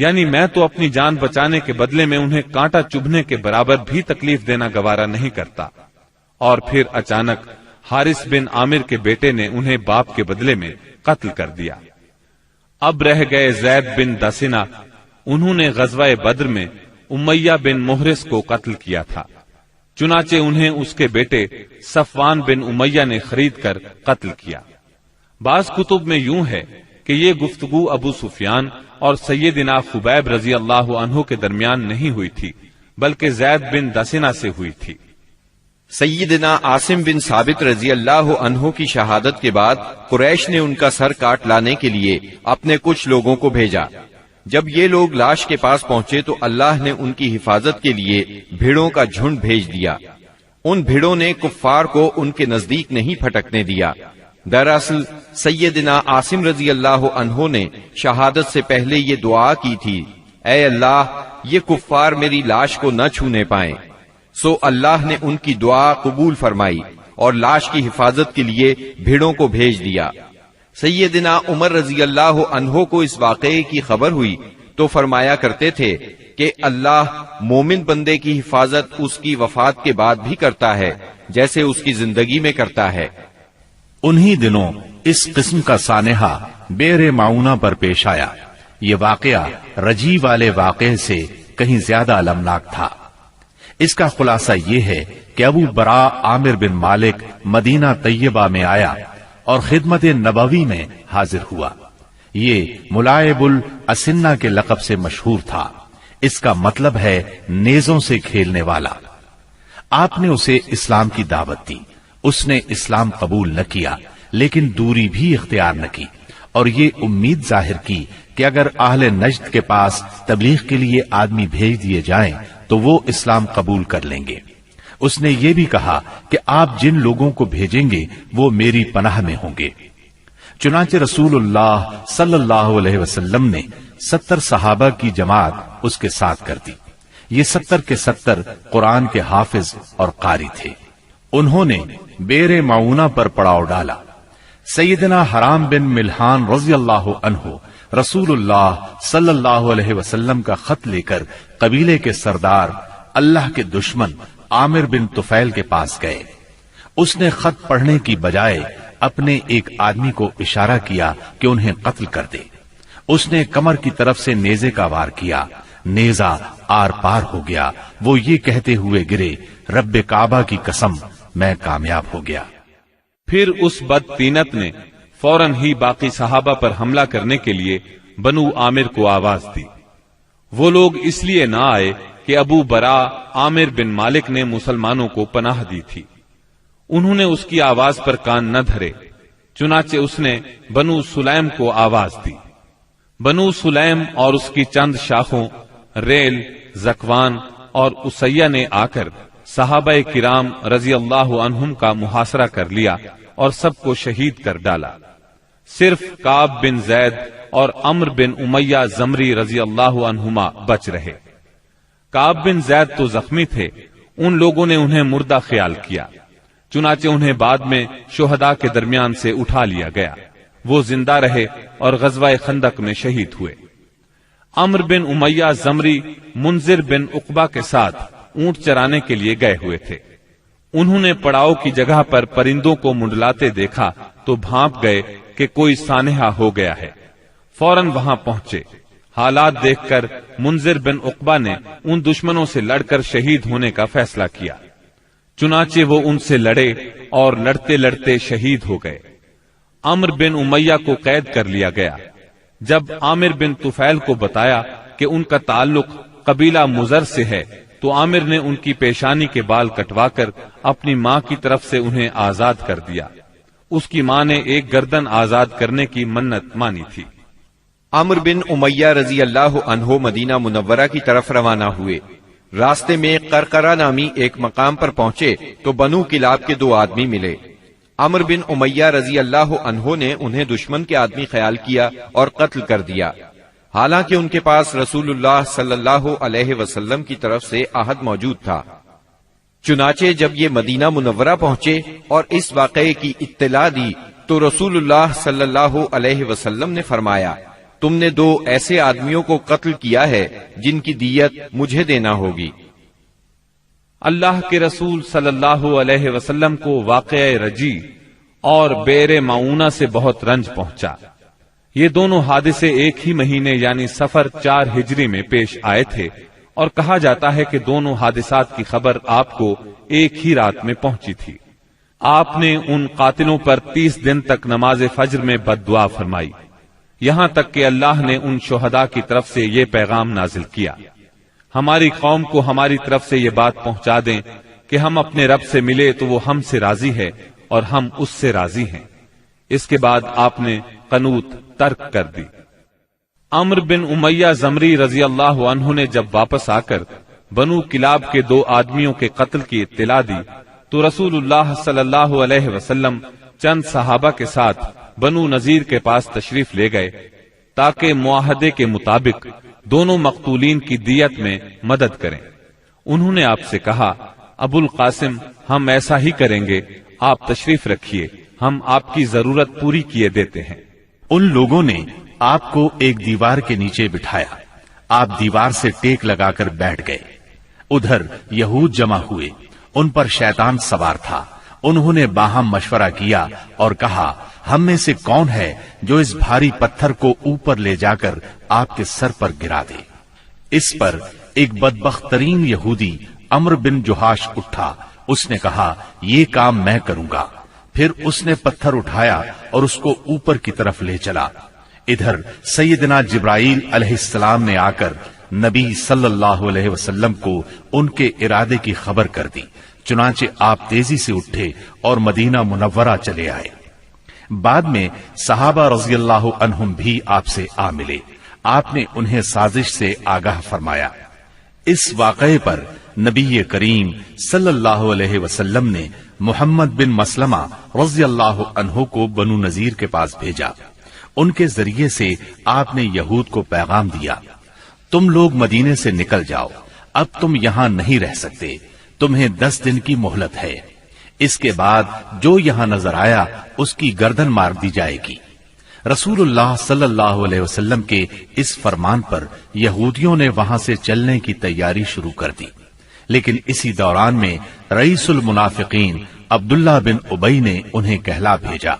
یعنی میں تو اپنی جان بچانے کے بدلے میں انہیں کانٹا چبھنے کے برابر بھی تکلیف دینا گوارا نہیں کرتا۔ اور پھر اچانک حارث بن عامر کے بیٹے نے انہیں باپ کے بدلے میں قتل کر دیا۔ اب رہ گئے زید بن دسنہ، انہوں نے غزوہ بدر میں امیہ بن محرز کو قتل کیا تھا، چنانچہ انہیں اس کے بیٹے صفوان بن امیہ نے خرید کر قتل کیا۔ بعض کتب میں یوں ہے کہ یہ گفتگو ابو سفیان اور سیدنا خبیب رضی اللہ عنہ کے درمیان نہیں ہوئی تھی، بلکہ زید بن دسنہ سے ہوئی تھی۔ سیدنا عاصم بن ثابت رضی اللہ عنہ کی شہادت کے بعد قریش نے ان کا سر کاٹ لانے کے لیے اپنے کچھ لوگوں کو بھیجا۔ جب یہ لوگ لاش کے پاس پہنچے تو اللہ نے ان کی حفاظت کے لیے بھیڑوں کا جھنڈ بھیج دیا۔ ان بھیڑوں نے کفار کو ان کے نزدیک نہیں پھٹکنے دیا۔ دراصل سیدنا عاصم رضی اللہ عنہ نے شہادت سے پہلے یہ دعا کی تھی، اے اللہ یہ کفار میری لاش کو نہ چھونے پائیں۔ سو اللہ نے ان کی دعا قبول فرمائی اور لاش کی حفاظت کے لیے بھیڑوں کو بھیج دیا۔ سیدنا عمر رضی اللہ عنہ کو اس واقعے کی خبر ہوئی تو فرمایا کرتے تھے کہ اللہ مومن بندے کی حفاظت اس کی وفات کے بعد بھی کرتا ہے جیسے اس کی زندگی میں کرتا ہے۔ انہی دنوں اس قسم کا سانحہ بئر معونہ پر پیش آیا۔ یہ واقعہ رجی والے واقعے سے کہیں زیادہ المناک تھا۔ اس کا خلاصہ یہ ہے کہ ابو برا عامر بن مالک مدینہ طیبہ میں آیا اور خدمت نبوی میں حاضر ہوا۔ یہ ملائب الاسنہ کے لقب سے مشہور تھا۔ اس کا مطلب ہے نیزوں سے کھیلنے والا۔ آپ نے اسے اسلام کی دعوت دی۔ اس نے اسلام قبول نہ کیا، لیکن دوری بھی اختیار نہ کی، اور یہ امید ظاہر کی کہ اگر اہل نجد کے پاس تبلیغ کے لیے آدمی بھیج دیے جائیں تو وہ اسلام قبول کر لیں گے۔ اس نے یہ بھی کہا کہ آپ جن لوگوں کو بھیجیں گے وہ میری پناہ میں ہوں گے۔ چنانچہ رسول اللہ صلی اللہ علیہ وسلم نے 70 صحابہ کی جماعت اس کے ساتھ کر دی۔ یہ 70 کے 70 قرآن کے حافظ اور قاری تھے۔ انہوں نے بئر معونہ پر پڑاؤ ڈالا۔ سیدنا حرام بن ملحان رضی اللہ عنہ رسول اللہ صلی اللہ علیہ وسلم کا خط لے کر قبیلے کے سردار اللہ کے دشمن عامر بن طفیل کے پاس گئے۔ اس نے خط پڑھنے کی بجائے اپنے ایک آدمی کو اشارہ کیا کہ انہیں قتل کر دے۔ اس نے کمر کی طرف سے نیزے کا وار کیا، نیزہ آر پار ہو گیا۔ وہ یہ کہتے ہوئے گرے، رب کعبہ کی قسم میں کامیاب ہو گیا۔ پھر اس بدطینت نے فوراً ہی باقی صحابہ پر حملہ کرنے کے لیے بنو عامر کو آواز دی۔ وہ لوگ اس لیے نہ آئے کہ ابو برا عامر بن مالک نے مسلمانوں کو پناہ دی تھی۔ انہوں نے اس کی آواز پر کان نہ دھرے، چنانچہ اس نے بنو سلیم کو آواز دی۔ بنو سلیم اور اس کی چند شاخوں ریل، زکوان اور اسیہ نے آ کر صحابہ کرام رضی اللہ عنہم کا محاصرہ کر لیا اور سب کو شہید کر ڈالا۔ صرف کعب بن زید اور عمر بن امیہ زمری رضی اللہ عنہما بچ رہے۔ کعب بن زید تو زخمی تھے، ان لوگوں نے انہیں مردہ خیال کیا، چنانچہ انہیں بعد میں شہداء کے درمیان سے اٹھا لیا گیا۔ وہ زندہ رہے اور غزوہ خندق میں شہید ہوئے۔ عمر بن امیہ زمری منذر بن عقبہ کے ساتھ اونٹ چرانے کے لیے گئے ہوئے تھے۔ انہوں نے پڑاؤ کی جگہ پر پرندوں کو منڈلاتے دیکھا تو بھانپ گئے کہ کوئی سانحہ ہو گیا ہے۔ فوراً وہاں پہنچے۔ حالات دیکھ کر منذر بن عقبہ نے ان دشمنوں سے لڑ کر شہید ہونے کا فیصلہ کیا۔ چنانچہ وہ ان سے لڑے اور لڑتے لڑتے شہید ہو گئے۔ عمر بن امیہ کو قید کر لیا گیا۔ جب عامر بن طفیل کو بتایا کہ ان کا تعلق قبیلہ مزر سے ہے تو عامر نے ان کی پیشانی کے بال کٹوا کر اپنی ماں کی طرف سے انہیں آزاد کر دیا۔ اس کی ماں نے ایک گردن آزاد کرنے کی منت مانی تھی۔ عمر بن امیہ رضی اللہ عنہ مدینہ منورہ کی طرف روانہ ہوئے۔ راستے میں قرقرہ نامی ایک مقام پر پہنچے تو بنو کلاب کے 2 آدمی ملے۔ عمر بن امیہ رضی اللہ عنہ نے انہیں دشمن کے آدمی خیال کیا اور قتل کر دیا، حالانکہ ان کے پاس رسول اللہ صلی اللہ علیہ وسلم کی طرف سے عہد موجود تھا۔ چنانچہ جب یہ مدینہ منورہ پہنچے اور اس واقعے کی اطلاع دی تو رسول اللہ صلی اللہ علیہ وسلم نے فرمایا، تم نے 2 ایسے آدمیوں کو قتل کیا ہے جن کی دیت مجھے دینا ہوگی۔ اللہ کے رسول صلی اللہ علیہ وسلم کو واقعہ رجی اور بئر معونہ سے بہت رنج پہنچا۔ یہ دونوں حادثے ایک ہی مہینے یعنی صفر 4 ہجری میں پیش آئے تھے، اور کہا جاتا ہے کہ دونوں حادثات کی خبر آپ کو ایک ہی رات میں پہنچی تھی۔ آپ نے ان قاتلوں پر 30 دن تک نماز فجر میں بد دعا فرمائی، یہاں تک کہ اللہ نے ان شہداء کی طرف سے یہ پیغام نازل کیا، ہماری قوم کو ہماری طرف سے یہ بات پہنچا دیں کہ ہم اپنے رب سے ملے تو وہ ہم سے راضی ہے اور ہم اس سے راضی ہیں۔ اس کے بعد آپ نے قنوت ترک کر دی۔ عمرو بن امیہ زمری رضی اللہ عنہ نے جب واپس آ کر بنو کلاب کے 2 آدمیوں کے قتل کی اطلاع دی تو رسول اللہ صلی اللہ علیہ وسلم چند صحابہ کے ساتھ بنو نذیر کے پاس تشریف لے گئے تاکہ معاہدے کے مطابق دونوں مقتولین کی دیت میں مدد کریں۔ انہوں نے آپ سے کہا، ابو القاسم، ہم ایسا ہی کریں گے، آپ تشریف رکھیے، ہم آپ کی ضرورت پوری کیے دیتے ہیں۔ ان لوگوں نے آپ کو ایک دیوار کے نیچے بٹھایا، آپ دیوار سے ٹیک لگا کر بیٹھ گئے۔ ادھر یہود جمع ہوئے، ان پر شیطان سوار تھا۔ انہوں نے باہم مشورہ کیا اور کہا، ہم میں سے کون ہے جو اس بھاری پتھر کو اوپر لے جا کر آپ کے سر پر گرا دے؟ اس پر ایک بدبخت ترین یہودی عمرو بن جہاش اٹھا، اس نے کہا، یہ کام میں کروں گا۔ پھر اس نے پتھر اٹھایا اور اس کو اوپر کی طرف لے چلا۔ ادھر سیدنا جبرائیل علیہ السلام نے آ کر نبی صلی اللہ علیہ وسلم کو ان کے ارادے کی خبر کر دی۔ چنانچہ آپ تیزی سے اٹھے اور مدینہ منورہ چلے آئے۔ بعد میں صحابہ رضی اللہ عنہم بھی آپ سے آ ملے، آپ نے انہیں سازش سے آگاہ فرمایا۔ اس واقعے پر نبی کریم صلی اللہ علیہ وسلم نے محمد بن مسلمہ رضی اللہ عنہ کو بنو نذیر کے پاس بھیجا۔ ان کے ذریعے سے آپ نے یہود کو پیغام دیا، تم لوگ مدینے سے نکل جاؤ، اب تم یہاں نہیں رہ سکتے، تمہیں 10 دن کی مہلت ہے، اس کے بعد جو یہاں نظر آیا اس کی گردن مار دی جائے گی۔ رسول اللہ صلی اللہ علیہ وسلم کے اس فرمان پر یہودیوں نے وہاں سے چلنے کی تیاری شروع کر دی، لیکن اسی دوران میں رئیس المنافقین عبداللہ بن ابی نے انہیں کہلا بھیجا،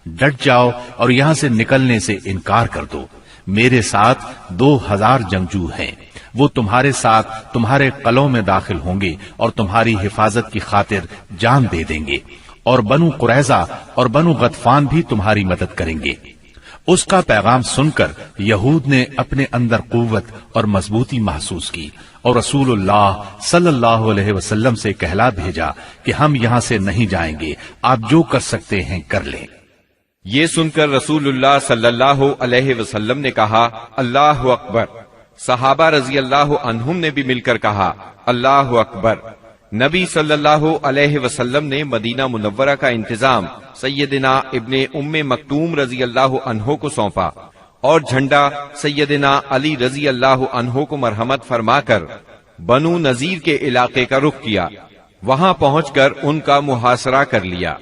ڈٹ جاؤ اور یہاں سے نکلنے سے انکار کر دو، میرے ساتھ 2000 جنگجو ہیں، وہ تمہارے ساتھ تمہارے قلعوں میں داخل ہوں گے اور تمہاری حفاظت کی خاطر جان دے دیں گے، اور بنو قریظہ اور بنو غطفان بھی تمہاری مدد کریں گے۔ اس کا پیغام سن کر یہود نے اپنے اندر قوت اور مضبوطی محسوس کی اور رسول اللہ صلی اللہ علیہ وسلم سے کہلا بھیجا کہ ہم یہاں سے نہیں جائیں گے، آپ جو کر سکتے ہیں کر لیں۔ یہ سن کر رسول اللہ صلی اللہ علیہ وسلم نے کہا، اللہ اکبر۔ صحابہ رضی اللہ عنہم نے بھی مل کر کہا، اللہ اکبر۔ نبی صلی اللہ علیہ وسلم نے مدینہ منورہ کا انتظام سیدنا ابن ام مکتوم رضی اللہ عنہ کو سونپا اور جھنڈا سیدنا علی رضی اللہ عنہ کو مرحمت فرما کر بنو نذیر کے علاقے کا رخ کیا۔ وہاں پہنچ کر ان کا محاصرہ کر لیا۔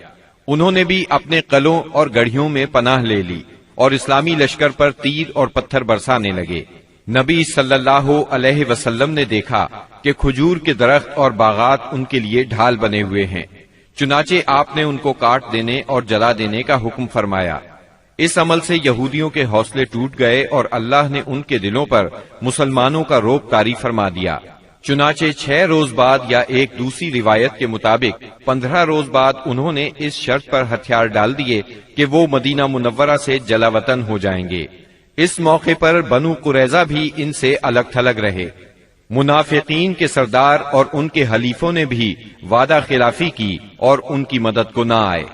انہوں نے بھی اپنے قلعوں اور گڑھیوں میں پناہ لے لی اور اسلامی لشکر پر تیر اور پتھر برسانے لگے۔ نبی صلی اللہ علیہ وسلم نے دیکھا کہ کھجور کے درخت اور باغات ان کے لیے ڈھال بنے ہوئے ہیں، چنانچہ آپ نے ان کو کاٹ دینے اور جلا دینے کا حکم فرمایا۔ اس عمل سے یہودیوں کے حوصلے ٹوٹ گئے اور اللہ نے ان کے دلوں پر مسلمانوں کا رعب طاری فرما دیا۔ چنانچہ 6 روز بعد یا ایک دوسری روایت کے مطابق 15 روز بعد انہوں نے اس شرط پر ہتھیار ڈال دیے کہ وہ مدینہ منورہ سے جلا وطن ہو جائیں گے۔ اس موقع پر بنو قریظہ بھی ان سے الگ تھلگ رہے۔ منافقین کے سردار اور ان کے حلیفوں نے بھی وعدہ خلافی کی اور ان کی مدد کو نہ آئے۔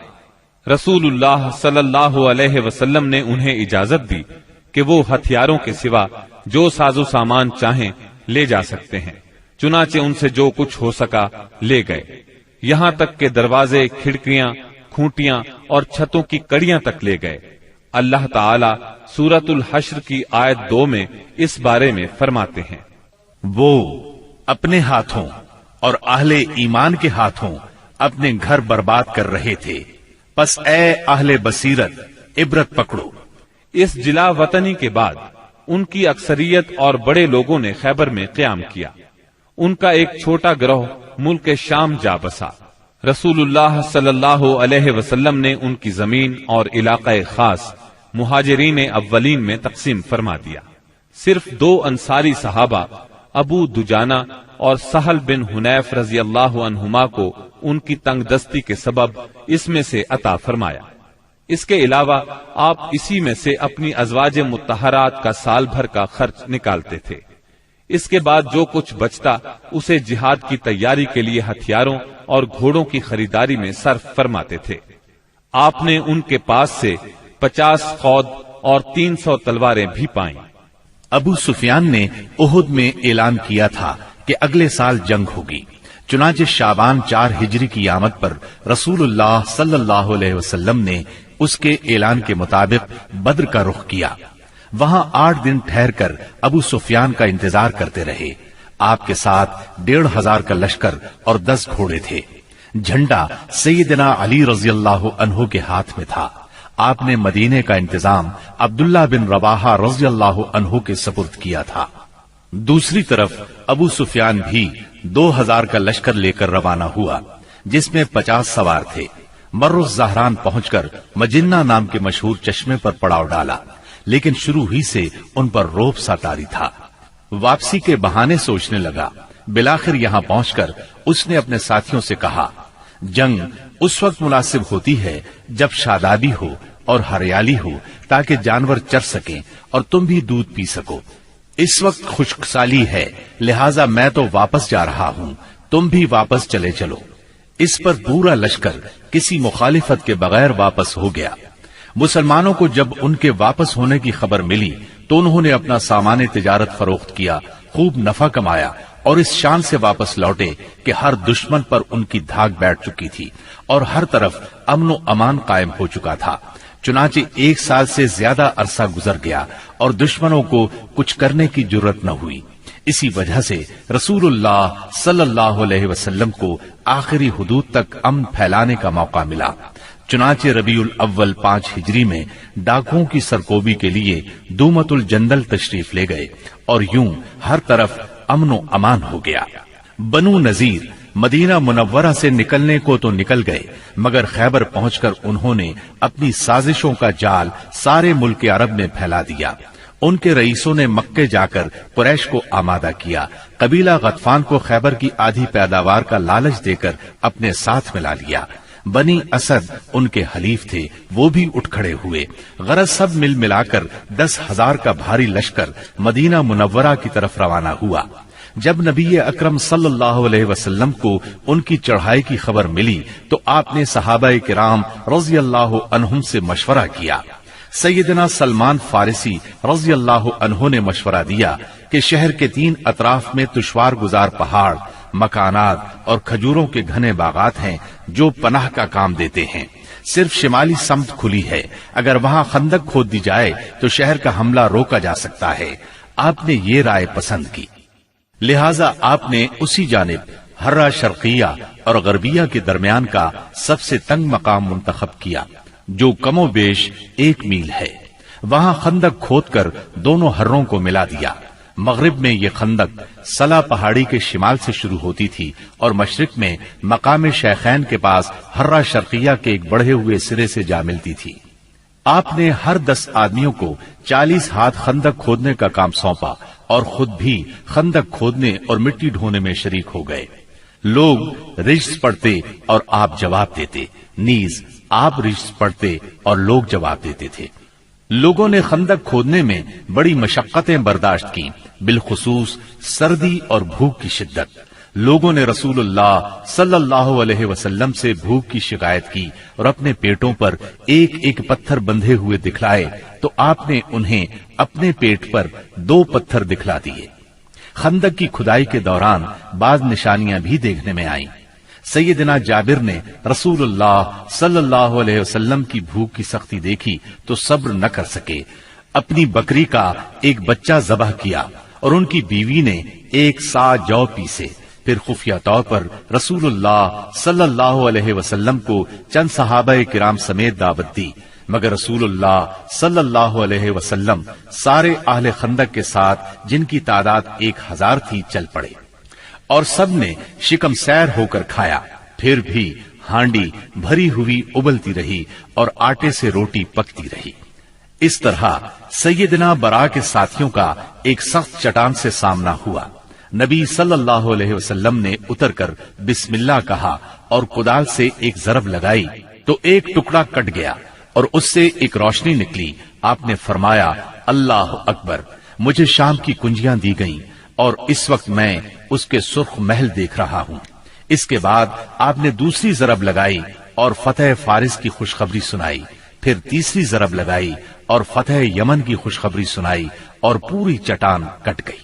رسول اللہ صلی اللہ علیہ وسلم نے انہیں اجازت دی کہ وہ ہتھیاروں کے سوا جو ساز و سامان چاہیں لے جا سکتے ہیں، چنانچہ ان سے جو کچھ ہو سکا لے گئے، یہاں تک کہ دروازے، کھڑکیاں، کھوٹیاں اور چھتوں کی کڑیاں تک لے گئے۔ اللہ تعالی سورۃ الحشر کی آیت 2 میں اس بارے میں فرماتے ہیں، وہ اپنے ہاتھوں اور اہل ایمان کے ہاتھوں اپنے گھر برباد کر رہے تھے، پس اے اہل بصیرت عبرت پکڑو، اس جلا وطنی کے بعد ان کی اکثریت اور بڑے لوگوں نے خیبر میں قیام کیا۔ ان کا ایک چھوٹا گروہ ملک شام جا بسا۔ رسول اللہ صلی اللہ علیہ وسلم نے ان کی زمین اور علاقہ خاص مہاجرین اولین میں تقسیم فرما دیا۔ صرف 2 انصاری صحابہ ابو دجانہ اور سہل بن حنیف رضی اللہ عنہما کو ان کی تنگ دستی کے سبب اس میں سے عطا فرمایا۔ اس کے علاوہ آپ اسی میں سے اپنی ازواج مطہرات کا سال بھر کا خرچ نکالتے تھے۔ اس کے بعد جو کچھ بچتا اسے جہاد کی تیاری کے لیے ہتھیاروں اور گھوڑوں کی خریداری میں صرف فرماتے تھے۔ آپ نے ان کے پاس سے 50 خود اور 300 تلواریں بھی پائیں۔ ابو سفیان نے احد میں اعلان کیا تھا کہ اگلے سال جنگ ہوگی، چنانچہ شعبان 4 ہجری کی آمد پر رسول اللہ صلی اللہ علیہ وسلم نے اس کے اعلان کے مطابق بدر کا رخ کیا۔ وہاں 8 دن ٹھہر کر ابو سفیان کا انتظار کرتے رہے۔ آپ کے ساتھ 1500 کا لشکر اور 10 گھوڑے تھے۔ جھنڈا سیدنا علی رضی اللہ عنہ کے ہاتھ میں تھا۔ آپ نے مدینے کا انتظام عبداللہ بن رواحہ رضی اللہ عنہ کے سپرد کیا تھا۔ دوسری طرف ابو سفیان بھی 2000 کا لشکر لے کر روانہ ہوا، جس میں 50 سوار تھے۔ مر الزہران پہنچ کر مجنہ نام کے مشہور چشمے پر پڑاؤ ڈالا، لیکن شروع ہی سے ان پر روب سا طاری تھا۔ واپسی کے بہانے سوچنے لگا۔ بالآخر یہاں پہنچ کر اس نے اپنے ساتھیوں سے کہا، جنگ اس وقت مناسب ہوتی ہے جب شادابی ہو اور ہریالی ہو، تاکہ جانور چر سکیں اور تم بھی دودھ پی سکو۔ اس وقت خشک سالی ہے، لہٰذا میں تو واپس جا رہا ہوں، تم بھی واپس چلے چلو۔ اس پر پورا لشکر کسی مخالفت کے بغیر واپس ہو گیا۔ مسلمانوں کو جب ان کے واپس ہونے کی خبر ملی تو انہوں نے اپنا سامان تجارت فروخت کیا، خوب نفع کمایا اور اس شان سے واپس لوٹے کہ ہر دشمن پر ان کی دھاک بیٹھ چکی تھی اور ہر طرف امن و امان قائم ہو چکا تھا۔ چنانچہ 1 سال سے زیادہ عرصہ گزر گیا اور دشمنوں کو کچھ کرنے کی جرت نہ ہوئی۔ اسی وجہ سے رسول اللہ صلی اللہ علیہ وسلم کو آخری حدود تک امن پھیلانے کا موقع ملا۔ چنانچہ ربیع الاول 5 ہجری میں ڈاکوؤں کی سرکوبی کے لیے دومت الجندل تشریف لے گئے اور یوں ہر طرف امن و امان ہو گیا۔ بنو نذیر مدینہ منورہ سے نکلنے کو تو نکل گئے، مگر خیبر پہنچ کر انہوں نے اپنی سازشوں کا جال سارے ملک عرب میں پھیلا دیا۔ ان کے رئیسوں نے مکے جا کر قریش کو آمادہ کیا۔ قبیلہ غطفان کو خیبر کی آدھی پیداوار کا لالچ دے کر اپنے ساتھ ملا لیا۔ بنی اسد ان کے حلیف تھے، وہ بھی اٹھ کھڑے ہوئے۔ غرض سب مل ملا کر 10,000 کا بھاری لشکر مدینہ منورہ کی طرف روانہ ہوا۔ جب نبی اکرم صلی اللہ علیہ وسلم کو ان کی چڑھائی کی خبر ملی تو آپ نے صحابہ کرام رضی اللہ عنہم سے مشورہ کیا۔ سیدنا سلمان فارسی رضی اللہ عنہ نے مشورہ دیا کہ شہر کے 3 اطراف میں دشوار گزار پہاڑ، مکانات اور کھجوروں کے گھنے باغات ہیں جو پناہ کا کام دیتے ہیں۔ صرف شمالی سمت کھلی ہے، اگر وہاں خندق کھود دی جائے تو شہر کا حملہ روکا جا سکتا ہے۔ آپ نے یہ رائے پسند کی، لہٰذا آپ نے اسی جانب ہرہ شرقیہ اور غربیہ کے درمیان کا سب سے تنگ مقام منتخب کیا، جو کم و بیش 1 میل ہے۔ وہاں خندق کھود کر دونوں ہروں کو ملا دیا۔ مغرب میں یہ خندق سلا پہاڑی کے شمال سے شروع ہوتی تھی اور مشرق میں مقام شیخین کے پاس ہرہ شرقیہ کے ایک بڑھے ہوئے سرے سے جا ملتی تھی۔ آپ نے ہر 10 آدمیوں کو 40 ہاتھ خندق کھودنے کا کام سونپا اور خود بھی خندق کھودنے اور مٹی ڈھونے میں شریک ہو گئے۔ لوگ رجز پڑھتے اور آپ جواب دیتے، نیز آپ رجز پڑھتے اور لوگ جواب دیتے تھے۔ لوگوں نے خندق کھودنے میں بڑی مشقتیں برداشت کی، بالخصوص سردی اور بھوک کی شدت۔ لوگوں نے رسول اللہ صلی اللہ علیہ وسلم سے بھوک کی شکایت کی اور اپنے پیٹوں پر 1 پتھر بندھے ہوئے دکھلائے تو آپ نے انہیں اپنے پیٹ پر 2 پتھر دکھلا دیے۔ خندق کی کھدائی کے دوران بعض نشانیاں بھی دیکھنے میں آئیں۔ سیدنا جابر نے رسول اللہ صلی اللہ علیہ وسلم کی بھوک کی سختی دیکھی تو صبر نہ کر سکے، اپنی بکری کا ایک بچہ ذبح کیا اور ان کی بیوی نے 1 سا جو پیسے۔ پھر خفیہ طور پر رسول اللہ صلی اللہ علیہ وسلم کو چند صحابہ کرام سمیت دعوت دی۔ مگر رسول اللہ صلی اللہ علیہ وسلم سارے اہل خندق کے ساتھ جن کی تعداد 1000 تھی چل پڑے اور سب نے شکم سیر ہو کر کھایا. پھر بھی ہانڈی بھری ہوئی ابلتی رہی اور آٹے سے روٹی پکتی رہی. اس طرح سیدنا برا کے ساتھیوں کا ایک سخت چٹان سے سامنا ہوا. نبی صلی اللہ علیہ وسلم نے اتر کر بسم اللہ کہا اور کدال سے ایک ضرب لگائی تو ایک ٹکڑا کٹ گیا اور اس سے ایک روشنی نکلی. آپ نے فرمایا اللہ اکبر. مجھے شام کی کنجیاں دی گئیں اور اس وقت میں اس کے سرخ محل دیکھ رہا ہوں. اس کے بعد آپ نے دوسری ضرب لگائی اور فتح فارس کی خوشخبری سنائی. پھر تیسری ضرب لگائی اور فتح یمن کی خوشخبری سنائی اور پوری چٹان کٹ گئی.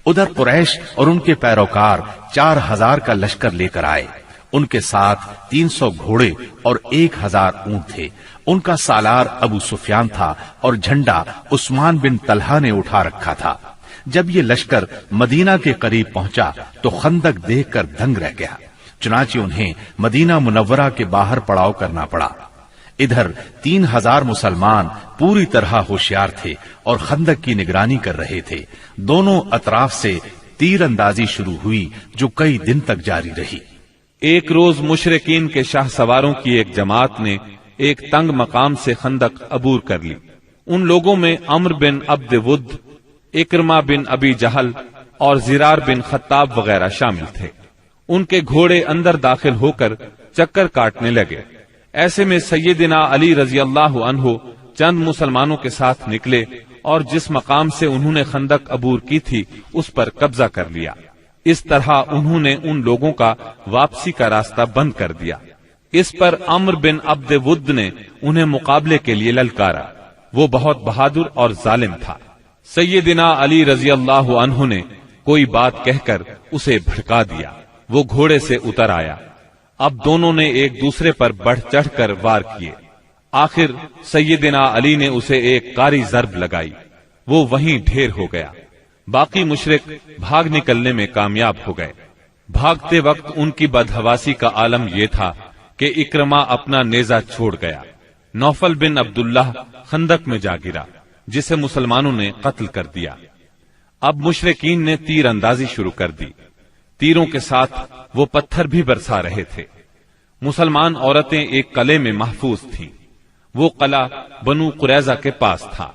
ادھر قریش اور ان کے پیروکار 4000 کا لشکر لے کر آئے. ان کے ساتھ 300 گھوڑے اور 1000 اونٹ تھے. ان کا سالار ابو سفیان تھا اور جھنڈا عثمان بن طلحہ نے اٹھا رکھا تھا. جب یہ لشکر مدینہ کے قریب پہنچا تو خندق دیکھ کر دنگ رہ گیا. چنانچہ انہیں مدینہ منورہ کے باہر پڑاؤ کرنا پڑا. ادھر 3000 مسلمان پوری طرح ہوشیار تھے اور خندق کی نگرانی کر رہے تھے. دونوں اطراف سے تیر اندازی شروع ہوئی جو کئی دن تک جاری رہی. ایک روز مشرکین کے شاہ سواروں کی ایک جماعت نے ایک تنگ مقام سے خندق عبور کر لی. ان لوگوں میں عمرو بن عبد ود، اکرمہ بن ابی جہل اور زرار بن خطاب وغیرہ شامل تھے. ان کے گھوڑے اندر داخل ہو کر چکر کاٹنے لگے. ایسے میں سیدنا علی رضی اللہ عنہ چند مسلمانوں کے ساتھ نکلے اور جس مقام سے انہوں نے خندق عبور کی تھی اس پر قبضہ کر لیا. اس طرح انہوں نے ان لوگوں کا واپسی کا راستہ بند کر دیا. اس پر عمرو بن عبد ود نے انہیں مقابلے کے لیے للکارا. وہ بہت بہادر اور ظالم تھا. سیدنا علی رضی اللہ عنہ نے کوئی بات کہہ کر اسے بھڑکا دیا. وہ گھوڑے سے اتر آیا. اب دونوں نے ایک دوسرے پر بڑھ چڑھ کر وار کیے. آخر سیدنا علی نے اسے ایک کاری ضرب لگائی. وہ وہیں ڈھیر ہو گیا. باقی مشرک بھاگ نکلنے میں کامیاب ہو گئے. بھاگتے وقت ان کی بدحواسی کا عالم یہ تھا کہ اکرمہ اپنا نیزہ چھوڑ گیا. نوفل بن عبداللہ خندق میں جا گرا جسے مسلمانوں نے قتل کر دیا. اب مشرکین نے تیر اندازی شروع کر دی. تیروں کے ساتھ وہ پتھر بھی برسا رہے تھے. مسلمان عورتیں ایک قلعے میں محفوظ تھیں. وہ قلعہ بنو قریظہ کے پاس تھا.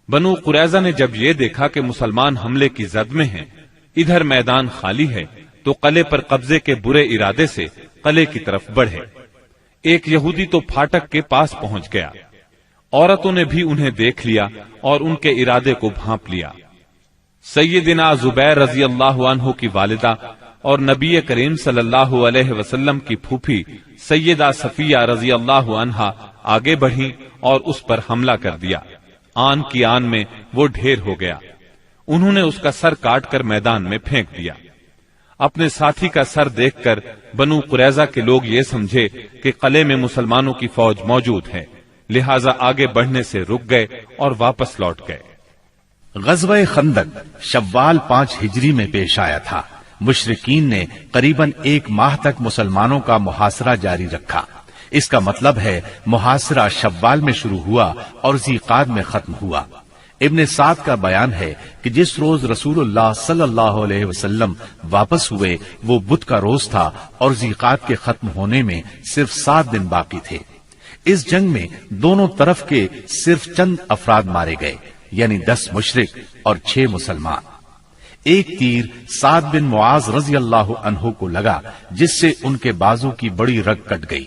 بنو قریظہ نے جب یہ دیکھا کہ مسلمان حملے کی زد میں ہیں، ادھر میدان خالی ہے، تو قلعے پر قبضے کے برے ارادے سے قلعے کی طرف بڑھے. ایک یہودی تو پھاٹک کے پاس پہنچ گیا. عورتوں نے بھی انہیں دیکھ لیا اور ان کے ارادے کو بھانپ لیا. سیدنا زبیر رضی اللہ عنہ کی والدہ اور نبی کریم صلی اللہ علیہ وسلم کی پھوپھی سیدہ صفیہ رضی اللہ عنہا آگے بڑھی اور اس پر حملہ کر دیا. آن کی آن میں وہ ڈھیر ہو گیا. انہوں نے اس کا سر کاٹ کر میدان میں پھینک دیا. اپنے ساتھی کا سر دیکھ کر بنو قریظہ کے لوگ یہ سمجھے کہ قلعے میں مسلمانوں کی فوج موجود ہے، لہذا آگے بڑھنے سے رک گئے اور واپس لوٹ گئے. غزوہ خندق شوال 5 ہجری میں پیش آیا تھا. مشرکین نے قریباً 1 ماہ تک مسلمانوں کا محاصرہ جاری رکھا. اس کا مطلب ہے محاصرہ شوال میں شروع ہوا اور ذیقعد میں ختم ہوا. ابن سعد کا بیان ہے کہ جس روز رسول اللہ صلی اللہ علیہ وسلم واپس ہوئے وہ بدھ کا روز تھا اور ذیقعد کے ختم ہونے میں صرف 7 دن باقی تھے. اس جنگ میں دونوں طرف کے صرف چند افراد مارے گئے، یعنی 10 مشرک اور 6 مسلمان. ایک تیر سعد بن معاذ رضی اللہ عنہ کو لگا جس سے ان کے بازو کی بڑی رگ کٹ گئی.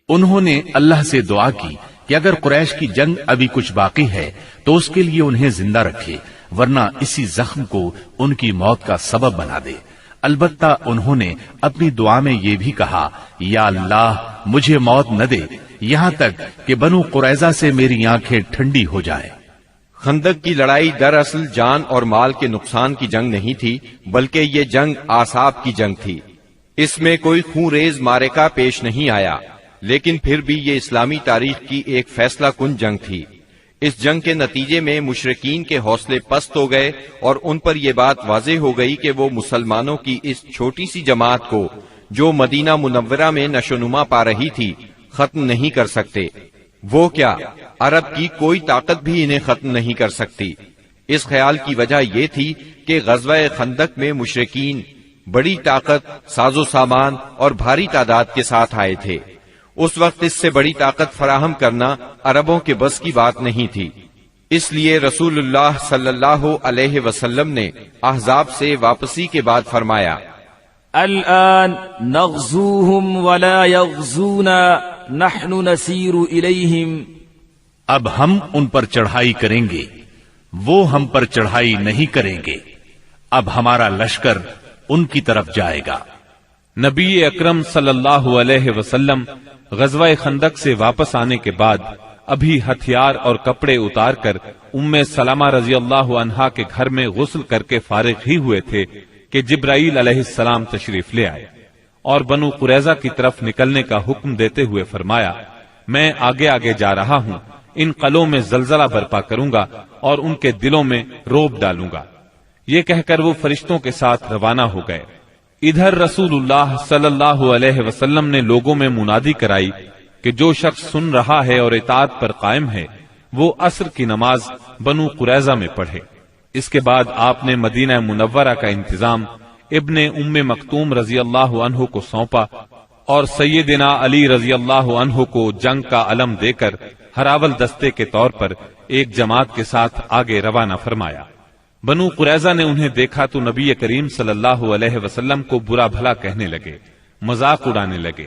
انہوں نے اللہ سے دعا کی کہ اگر قریش کی جنگ ابھی کچھ باقی ہے تو اس کے لیے انہیں زندہ رکھے، ورنہ اسی زخم کو ان کی موت کا سبب بنا دے. البتہ انہوں نے اپنی دعا میں یہ بھی کہا، یا اللہ مجھے موت نہ دے یہاں تک کہ بنو قریظہ سے میری آنکھیں ٹھنڈی ہو جائیں. خندق کی لڑائی دراصل جان اور مال کے نقصان کی جنگ نہیں تھی، بلکہ یہ جنگ اعصاب کی جنگ تھی. اس میں کوئی خون ریز معرکہ پیش نہیں آیا، لیکن پھر بھی یہ اسلامی تاریخ کی ایک فیصلہ کن جنگ تھی. اس جنگ کے نتیجے میں مشرکین کے حوصلے پست ہو گئے اور ان پر یہ بات واضح ہو گئی کہ وہ مسلمانوں کی اس چھوٹی سی جماعت کو جو مدینہ منورہ میں نشو نما پا رہی تھی ختم نہیں کر سکتے. وہ کیا عرب کی کوئی طاقت بھی انہیں ختم نہیں کر سکتی۔ اس خیال کی وجہ یہ تھی کہ غزوہ خندق میں مشرکین بڑی طاقت، ساز و سامان اور بھاری تعداد کے ساتھ آئے تھے۔ اس وقت اس سے بڑی طاقت فراہم کرنا عربوں کے بس کی بات نہیں تھی۔ اس لیے رسول اللہ صلی اللہ علیہ وسلم نے احزاب سے واپسی کے بعد فرمایا، الآن نغزوهم ولا يغزونا نحن نسير إليهم۔ اب ہم ان پر چڑھائی کریں گے، وہ ہم پر چڑھائی نہیں کریں گے۔ اب ہمارا لشکر ان کی طرف جائے گا۔ نبی اکرم صلی اللہ علیہ وسلم غزوہ خندق سے واپس آنے کے بعد ابھی ہتھیار اور کپڑے اتار کر ام سلمہ رضی اللہ عنہا کے گھر میں غسل کر کے فارغ ہی ہوئے تھے کہ جبرائیل علیہ السلام تشریف لے آئے اور بنو قریظہ کی طرف نکلنے کا حکم دیتے ہوئے فرمایا، میں آگے آگے جا رہا ہوں، ان قلعوں میں زلزلہ برپا کروں گا اور ان کے دلوں میں روب ڈالوں گا۔ یہ کہہ کر وہ فرشتوں کے ساتھ روانہ ہو گئے۔ ادھر رسول اللہ صلی اللہ علیہ وسلم نے لوگوں میں منادی کرائی کہ جو شخص سن رہا ہے اور اطاعت پر قائم ہے وہ عصر کی نماز بنو قریظہ میں پڑھے۔ اس کے بعد آپ نے مدینہ منورہ کا انتظام ابن ام مکتوم رضی اللہ عنہ کو سونپا اور سیدنا علی رضی اللہ عنہ کو جنگ کا علم دے کر ہراول دستے کے طور پر ایک جماعت کے ساتھ آگے روانہ فرمایا۔ بنو قریظہ نے انہیں دیکھا تو نبی کریم صلی اللہ علیہ وسلم کو برا بھلا کہنے لگے، مذاق اڑانے لگے۔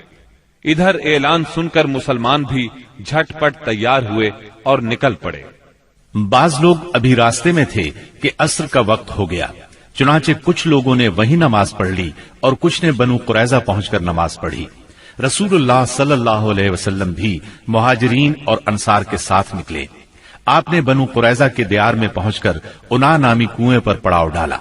ادھر اعلان سن کر مسلمان بھی جھٹ پٹ تیار ہوئے اور نکل پڑے۔ بعض لوگ ابھی راستے میں تھے کہ عصر کا وقت ہو گیا، چنانچہ کچھ لوگوں نے وہیں نماز پڑھ لی اور کچھ نے بنو قریظہ پہنچ کر نماز پڑھی۔ رسول اللہ صلی اللہ علیہ وسلم بھی مہاجرین اور انصار کے ساتھ نکلے۔ آپ نے بنو قریظہ کے دیار میں پہنچ کر انا نامی کنویں پر پڑاؤ ڈالا۔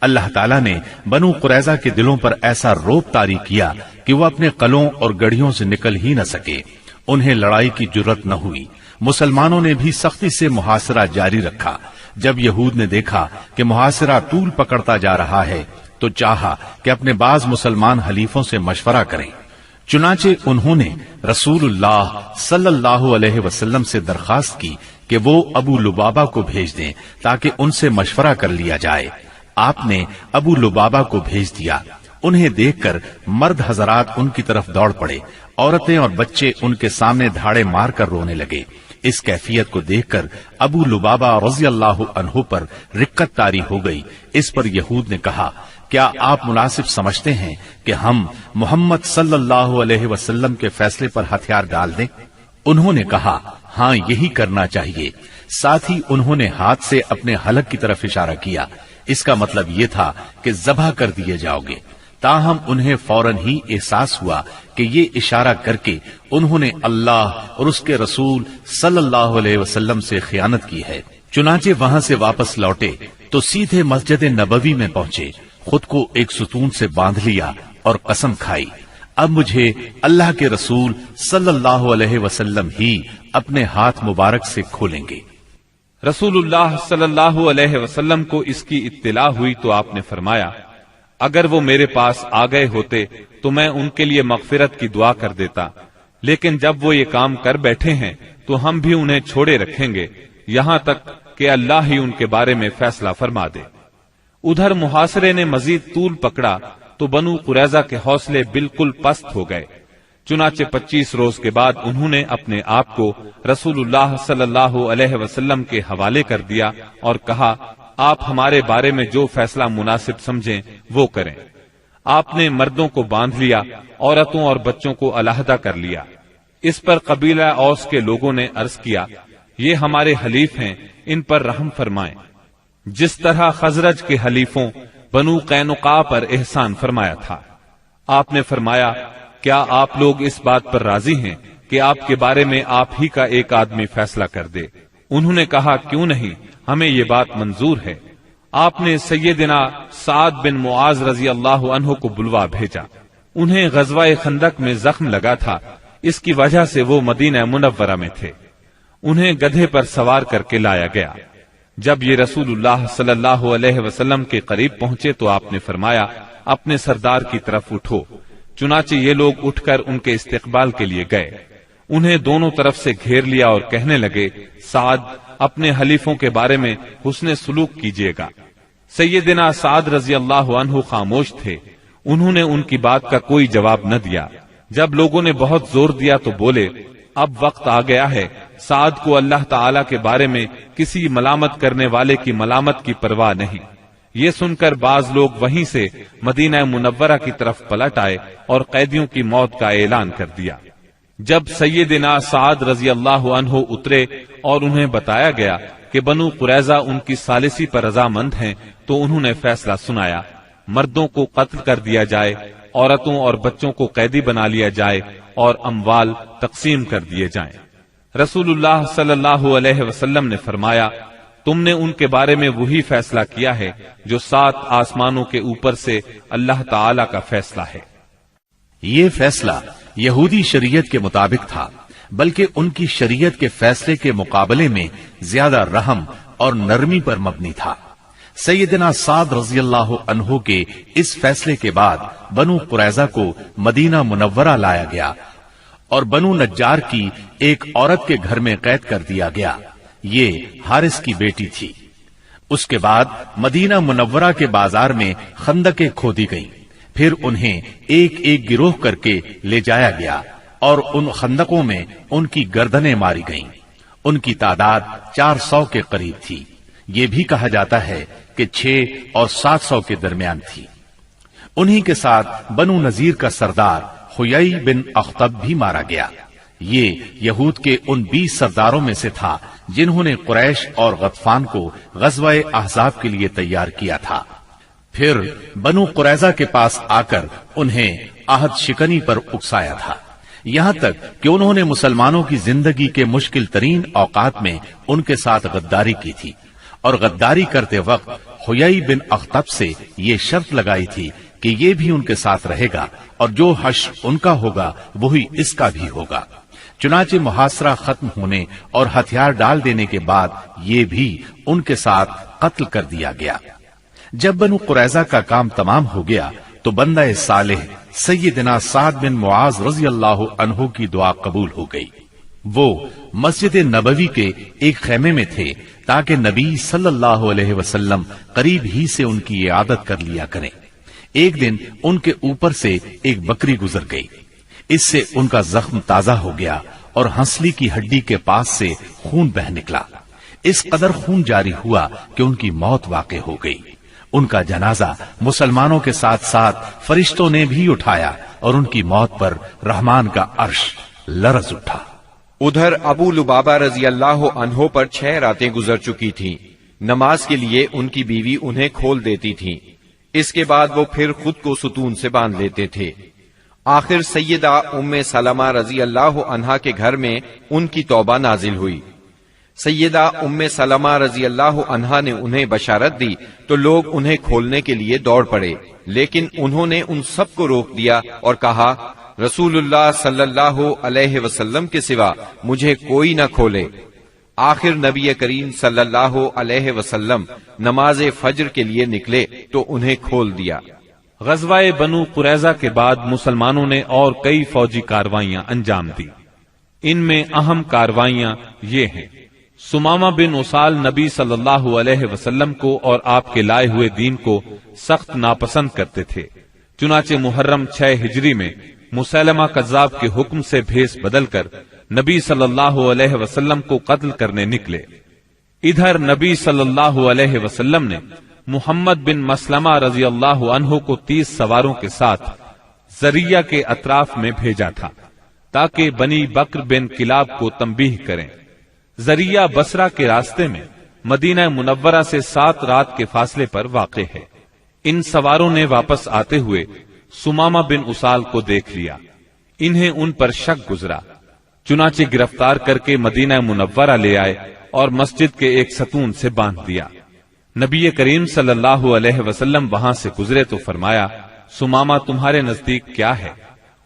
اللہ تعالیٰ نے بنو قریظہ کے دلوں پر ایسا روب طاری کیا کہ وہ اپنے قلعوں اور گڑھیوں سے نکل ہی نہ سکے۔ انہیں لڑائی کی جرت نہ ہوئی۔ مسلمانوں نے بھی سختی سے محاصرہ جاری رکھا۔ جب یہود نے دیکھا کہ محاصرہ طول پکڑتا جا رہا ہے تو چاہا کہ اپنے بعض مسلمان حلیفوں سے مشورہ کریں۔ چنانچہ انہوں نے رسول اللہ صلی اللہ علیہ وسلم سے درخواست کی کہ وہ ابو لبابہ کو بھیج دیں تاکہ ان سے مشورہ کر لیا جائے۔ آپ نے ابو لبابہ کو بھیج دیا۔ انہیں دیکھ کر مرد حضرات ان کی طرف دوڑ پڑے، عورتیں اور بچے ان کے سامنے دھاڑے مار کر رونے لگے۔ اس کیفیت کو دیکھ کر ابو لبابہ رضی اللہ عنہ پر رقت طاری ہو گئی۔ اس پر یہود نے کہا، کیا آپ مناسب سمجھتے ہیں کہ ہم محمد صلی اللہ علیہ وسلم کے فیصلے پر ہتھیار ڈال دیں؟ انہوں نے کہا، ہاں یہی کرنا چاہیے۔ ساتھ ہی انہوں نے ہاتھ سے اپنے حلق کی طرف اشارہ کیا۔ اس کا مطلب یہ تھا کہ ذبح کر دیے جاؤ گے۔ تاہم انہیں فوراً ہی احساس ہوا کہ یہ اشارہ کر کے انہوں نے اللہ اور اس کے رسول صلی اللہ علیہ وسلم سے خیانت کی ہے۔ چنانچہ وہاں سے واپس لوٹے تو سیدھے مسجد نبوی میں پہنچے، خود کو ایک ستون سے باندھ لیا اور قسم کھائی، اب مجھے اللہ کے رسول صلی اللہ علیہ وسلم ہی اپنے ہاتھ مبارک سے کھولیں گے۔ رسول اللہ صلی اللہ علیہ وسلم کو اس کی اطلاع ہوئی تو آپ نے فرمایا، اگر وہ میرے پاس آ گئے ہوتے تو میں ان کے لیے مغفرت کی دعا کر دیتا، لیکن جب وہ یہ کام کر بیٹھے ہیں تو ہم بھی انہیں چھوڑے رکھیں گے یہاں تک کہ اللہ ہی ان کے بارے میں فیصلہ فرما دے۔ ادھر محاصرے نے مزید طول پکڑا تو بنو قریظہ کے حوصلے بالکل پست ہو گئے۔ چنانچہ 25 روز کے بعد انہوں نے اپنے آپ کو رسول اللہ صلی اللہ علیہ وسلم کے حوالے کر دیا اور کہا، آپ ہمارے بارے میں جو فیصلہ مناسب سمجھیں وہ کریں۔ آپ نے مردوں کو باندھ لیا، عورتوں اور بچوں کو علیحدہ کر لیا۔ اس پر قبیلہ اوس کے لوگوں نے عرض کیا، یہ ہمارے حلیف ہیں، ان پر رحم فرمائیں، جس طرح خزرج کے حلیفوں بنو قینقاع پر احسان فرمایا تھا۔ آپ نے فرمایا، کیا آپ لوگ اس بات پر راضی ہیں کہ آپ کے بارے میں آپ ہی کا ایک آدمی فیصلہ کر دے؟ انہوں نے کہا، کیوں نہیں، ہمیں یہ بات منظور ہے۔ آپ نے سیدنا سعد بن معاذ رضی اللہ عنہ کو بلوا بھیجا۔ انہیں غزوہ خندق میں زخم لگا تھا، اس کی وجہ سے وہ مدینہ منورہ میں تھے۔ انہیں گدھے پر سوار کر کے لایا گیا۔ جب یہ رسول اللہ صلی اللہ علیہ وسلم کے قریب پہنچے تو آپ نے فرمایا، اپنے سردار کی طرف اٹھو۔ چنانچہ یہ لوگ اٹھ کر ان کے استقبال کے لیے گئے۔ انہیں دونوں طرف سے گھیر لیا اور کہنے لگے، سعد اپنے حلیفوں کے بارے میں حسن سلوک کیجیے گا۔ سیدنا سعد رضی اللہ عنہ خاموش تھے، انہوں نے ان کی بات کا کوئی جواب نہ دیا۔ جب لوگوں نے بہت زور دیا تو بولے، اب وقت آ گیا ہے، سعد کو اللہ تعالی کے بارے میں کسی ملامت کرنے والے کی ملامت کی پرواہ نہیں۔ یہ سن کر بعض لوگ وہیں سے مدینہ منورہ کی طرف پلٹ آئے اور قیدیوں کی موت کا اعلان کر دیا۔ جب سیدنا سعد رضی اللہ عنہ اترے اور انہیں بتایا گیا کہ بنو قریظہ ان کی ثالثی پر رضامند ہیں تو انہوں نے فیصلہ سنایا، مردوں کو قتل کر دیا جائے، عورتوں اور بچوں کو قیدی بنا لیا جائے اور اموال تقسیم کر دیے جائیں۔ رسول اللہ صلی اللہ علیہ وسلم نے فرمایا، تم نے ان کے بارے میں وہی فیصلہ کیا ہے جو 7 آسمانوں کے اوپر سے اللہ تعالی کا فیصلہ ہے۔ یہ فیصلہ یہودی شریعت کے مطابق تھا، بلکہ ان کی شریعت کے فیصلے کے مقابلے میں زیادہ رحم اور نرمی پر مبنی تھا۔ سیدنا سعد رضی اللہ عنہ کے اس فیصلے کے بعد بنو قریظہ کو مدینہ منورہ لایا گیا اور بنو نجار کی ایک عورت کے گھر میں قید کر دیا گیا۔ یہ حارث کی بیٹی تھی۔ اس کے بعد مدینہ منورہ کے بازار میں خندقیں کھودی گئیں، پھر انہیں ایک ایک گروہ کر کے لے جایا گیا اور ان خندقوں میں ان کی گردنیں ماری گئیں۔ ان کی تعداد 400 کے قریب تھی۔ یہ بھی کہا جاتا ہے کہ 6 اور 700 کے درمیان تھی۔ انہی کے ساتھ بنو نذیر کا سردار حیی بن اخطب بھی مارا گیا۔ یہ یہود کے ان 20 سرداروں میں سے تھا جنہوں نے قریش اور غطفان کو غزوہ احزاب کے لیے تیار کیا تھا۔ پھر بنو قریظہ کے پاس آ کر انہیں عہد شکنی پر اکسایا تھا، یہاں تک کہ انہوں نے مسلمانوں کی زندگی کے مشکل ترین اوقات میں ان کے ساتھ غداری کی تھی، اور غداری کرتے وقت حیی بن اخطب سے یہ شرط لگائی تھی کہ یہ بھی ان کے ساتھ رہے گا اور جو حشر ان کا ہوگا وہی اس کا بھی ہوگا۔ چنانچہ محاصرہ ختم ہونے اور ہتھیار ڈال دینے کے بعد یہ بھی ان کے ساتھ قتل کر دیا گیا۔ جب بنو قریظہ کا کام تمام ہو گیا تو بندہ صالح سیدنا سعد بن معاذ رضی اللہ عنہ کی دعا قبول ہو گئی۔ وہ مسجد نبوی کے ایک خیمے میں تھے تاکہ نبی صلی اللہ علیہ وسلم قریب ہی سے ان کی عیادت کر لیا کریں۔ ایک دن ان کے اوپر سے ایک بکری گزر گئی، اس سے ان کا زخم تازہ ہو گیا اور ہنسلی کی ہڈی کے پاس سے خون بہ نکلا۔ اس قدر خون جاری ہوا کہ ان کی موت واقع ہو گئی۔ ان کا جنازہ مسلمانوں کے ساتھ ساتھ فرشتوں نے بھی اٹھایا اور ان کی موت پر رحمان کا عرش لرز اٹھا۔ ادھر ابو لبابہ رضی اللہ عنہ پر 6 راتیں گزر چکی تھیں۔ نماز کے لیے ان کی بیوی انہیں کھول دیتی تھی، اس کے بعد وہ پھر خود کو ستون سے باندھ لیتے تھے۔ آخر سیدہ ام سلمہ رضی اللہ عنہا کے گھر میں ان کی توبہ نازل ہوئی۔ سیدہ ام سلمہ رضی اللہ عنہا نے انہیں بشارت دی تو لوگ انہیں کھولنے کے لیے دوڑ پڑے، لیکن انہوں نے ان سب کو روک دیا اور کہا، رسول اللہ صلی اللہ علیہ وسلم کے سوا مجھے کوئی نہ کھولے۔ آخر نبی کریم صلی اللہ علیہ وسلم نماز فجر کے لیے نکلے تو انہیں کھول دیا۔ غزوہ بنو قریظہ کے بعد مسلمانوں نے اور کئی فوجی کاروائیاں انجام دی۔ ان میں اہم کاروائیاں یہ ہیں: سمامہ بن اسال نبی صلی اللہ علیہ وسلم کو اور آپ کے لائے ہوئے دین کو سخت ناپسند کرتے تھے، چنانچہ محرم 6 ہجری میں مسلمہ کذاب کے حکم سے بھیس بدل کر نبی صلی اللہ علیہ وسلم کو قتل کرنے نکلے۔ ادھر نبی صلی اللہ علیہ وسلم نے محمد بن مسلمہ رضی اللہ عنہ کو 30 سواروں کے ساتھ زریہ کے اطراف میں بھیجا تھا تاکہ بنی بکر بن کلاب کو تنبیہ کریں۔ زریہ بصرہ کے راستے میں مدینہ منورہ سے 7 رات کے فاصلے پر واقع ہے۔ ان سواروں نے واپس آتے ہوئے سمامہ بن اسال کو دیکھ لیا، انہیں ان پر شک گزرا، چنانچہ گرفتار کر کے مدینہ منورہ لے آئے اور مسجد کے ایک ستون سے باندھ دیا۔ نبی کریم صلی اللہ علیہ وسلم وہاں سے گزرے تو فرمایا، سمامہ تمہارے نزدیک کیا ہے؟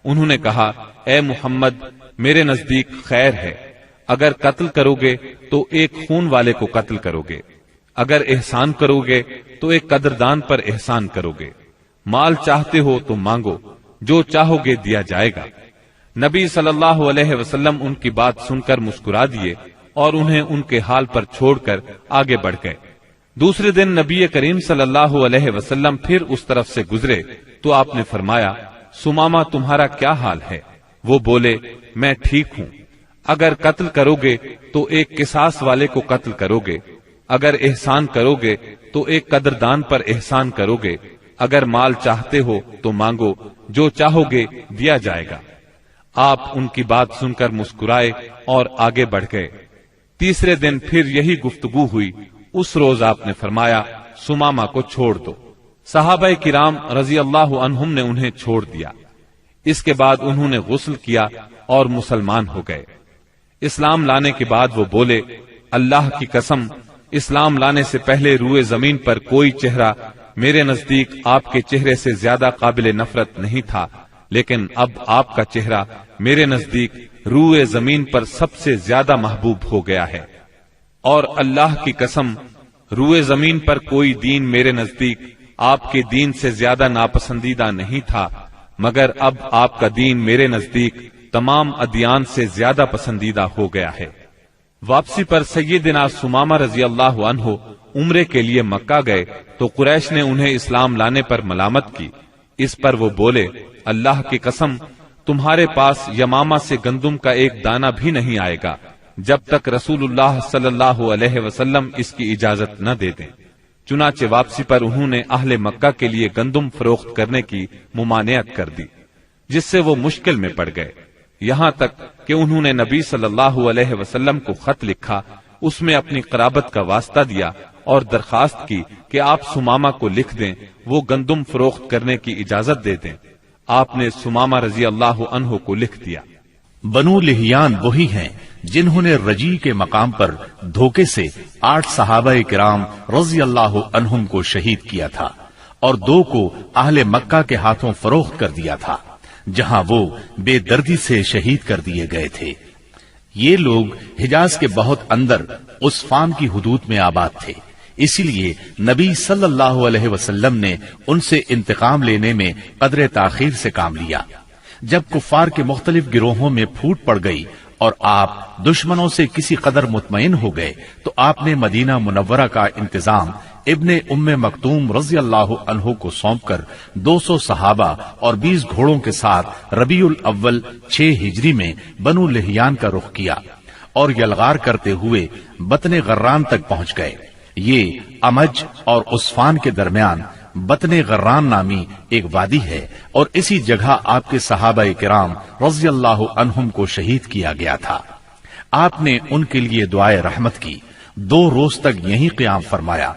انہوں نے کہا، اے محمد، میرے نزدیک خیر ہے، اگر قتل کرو گے تو ایک خون والے کو قتل کرو گے، اگر احسان کرو گے تو ایک قدردان پر احسان کرو گے، مال چاہتے ہو تو مانگو، جو چاہو گے دیا جائے گا۔ نبی صلی اللہ علیہ وسلم ان کی بات سن کر مسکرا دیے اور انہیں ان کے حال پر چھوڑ کر آگے بڑھ گئے۔ دوسرے دن نبی کریم صلی اللہ علیہ وسلم پھر اس طرف سے گزرے تو آپ نے فرمایا، سمامہ تمہارا کیا حال ہے؟ وہ بولے، میں ٹھیک ہوں۔ اگر قتل کرو گے تو ایک قصاص والے کو قتل کرو گے، اگر احسان کرو گے تو ایک قدردان پر احسان کرو گے، اگر مال چاہتے ہو تو مانگو، جو چاہو گے دیا جائے گا۔ آپ ان کی بات سن کر مسکرائے اور آگے بڑھ گئے۔ تیسرے دن پھر یہی گفتگو ہوئی۔ اس روز آپ نے فرمایا، سمامہ کو چھوڑ دو۔ صحابہ کرام رضی اللہ عنہم نے انہیں چھوڑ دیا۔ اس کے بعد انہوں نے غسل کیا اور مسلمان ہو گئے۔ اسلام لانے کے بعد وہ بولے، اللہ کی قسم، اسلام لانے سے پہلے روئے زمین پر کوئی چہرہ میرے نزدیک آپ کے چہرے سے زیادہ قابل نفرت نہیں تھا، لیکن اب آپ کا چہرہ میرے نزدیک روئے زمین پر سب سے زیادہ محبوب ہو گیا ہے، اور اللہ کی قسم، روئے زمین پر کوئی دین میرے نزدیک آپ کے دین سے زیادہ ناپسندیدہ نہیں تھا، مگر اب آپ کا دین میرے نزدیک تمام ادیان سے زیادہ پسندیدہ ہو گیا ہے۔ واپسی پر سیدنا سمامہ رضی اللہ عنہ عمرے کے لیے مکہ گئے تو قریش نے انہیں اسلام لانے پر ملامت کی۔ اس پر وہ بولے، اللہ کی قسم، تمہارے پاس یمامہ سے گندم کا ایک دانہ بھی نہیں آئے گا جب تک رسول اللہ صلی اللہ علیہ وسلم اس کی اجازت نہ دے دیں۔ چنانچہ واپسی پر انہوں نے اہل مکہ کے لیے گندم فروخت کرنے کی ممانعت کر دی، جس سے وہ مشکل میں پڑ گئے، یہاں تک کہ انہوں نے نبی صلی اللہ علیہ وسلم کو خط لکھا، اس میں اپنی قرابت کا واسطہ دیا اور درخواست کی کہ آپ سمامہ کو لکھ دیں، وہ گندم فروخت کرنے کی اجازت دے دیں۔ آپ نے سمامہ رضی اللہ عنہ کو لکھ دیا۔ بنو لہیان وہی ہیں جنہوں نے رجی کے مقام پر دھوکے سے 8 صحابہ کرام رضی اللہ عنہم کو شہید کیا تھا اور 2 کو اہل مکہ کے ہاتھوں فروخت کر دیا تھا، جہاں وہ بے دردی سے شہید کر دیے گئے تھے۔ یہ لوگ حجاز کے بہت اندر عصفان کی حدود میں آباد تھے، اسی لیے نبی صلی اللہ علیہ وسلم نے ان سے انتقام لینے میں قدر تاخیر سے کام لیا۔ جب کفار کے مختلف گروہوں میں پھوٹ پڑ گئی اور آپ دشمنوں سے کسی قدر مطمئن ہو گئے تو آپ نے مدینہ منورہ کا انتظام ابن ام مکتوم رضی اللہ عنہ کو سونپ کر 200 صحابہ اور 20 گھوڑوں کے ساتھ ربیع الاول 6 ہجری میں بنو لہیان کا رخ کیا اور یلغار کرتے ہوئے بطن غران تک پہنچ گئے۔ یہ امج اور عصفان کے درمیان بطن غران نامی ایک وادی ہے اور اسی جگہ آپ کے صحابہ کرام رضی اللہ عنہم کو شہید کیا گیا تھا۔ آپ نے ان کے لیے دعائے رحمت کی، 2 روز تک یہیں قیام فرمایا۔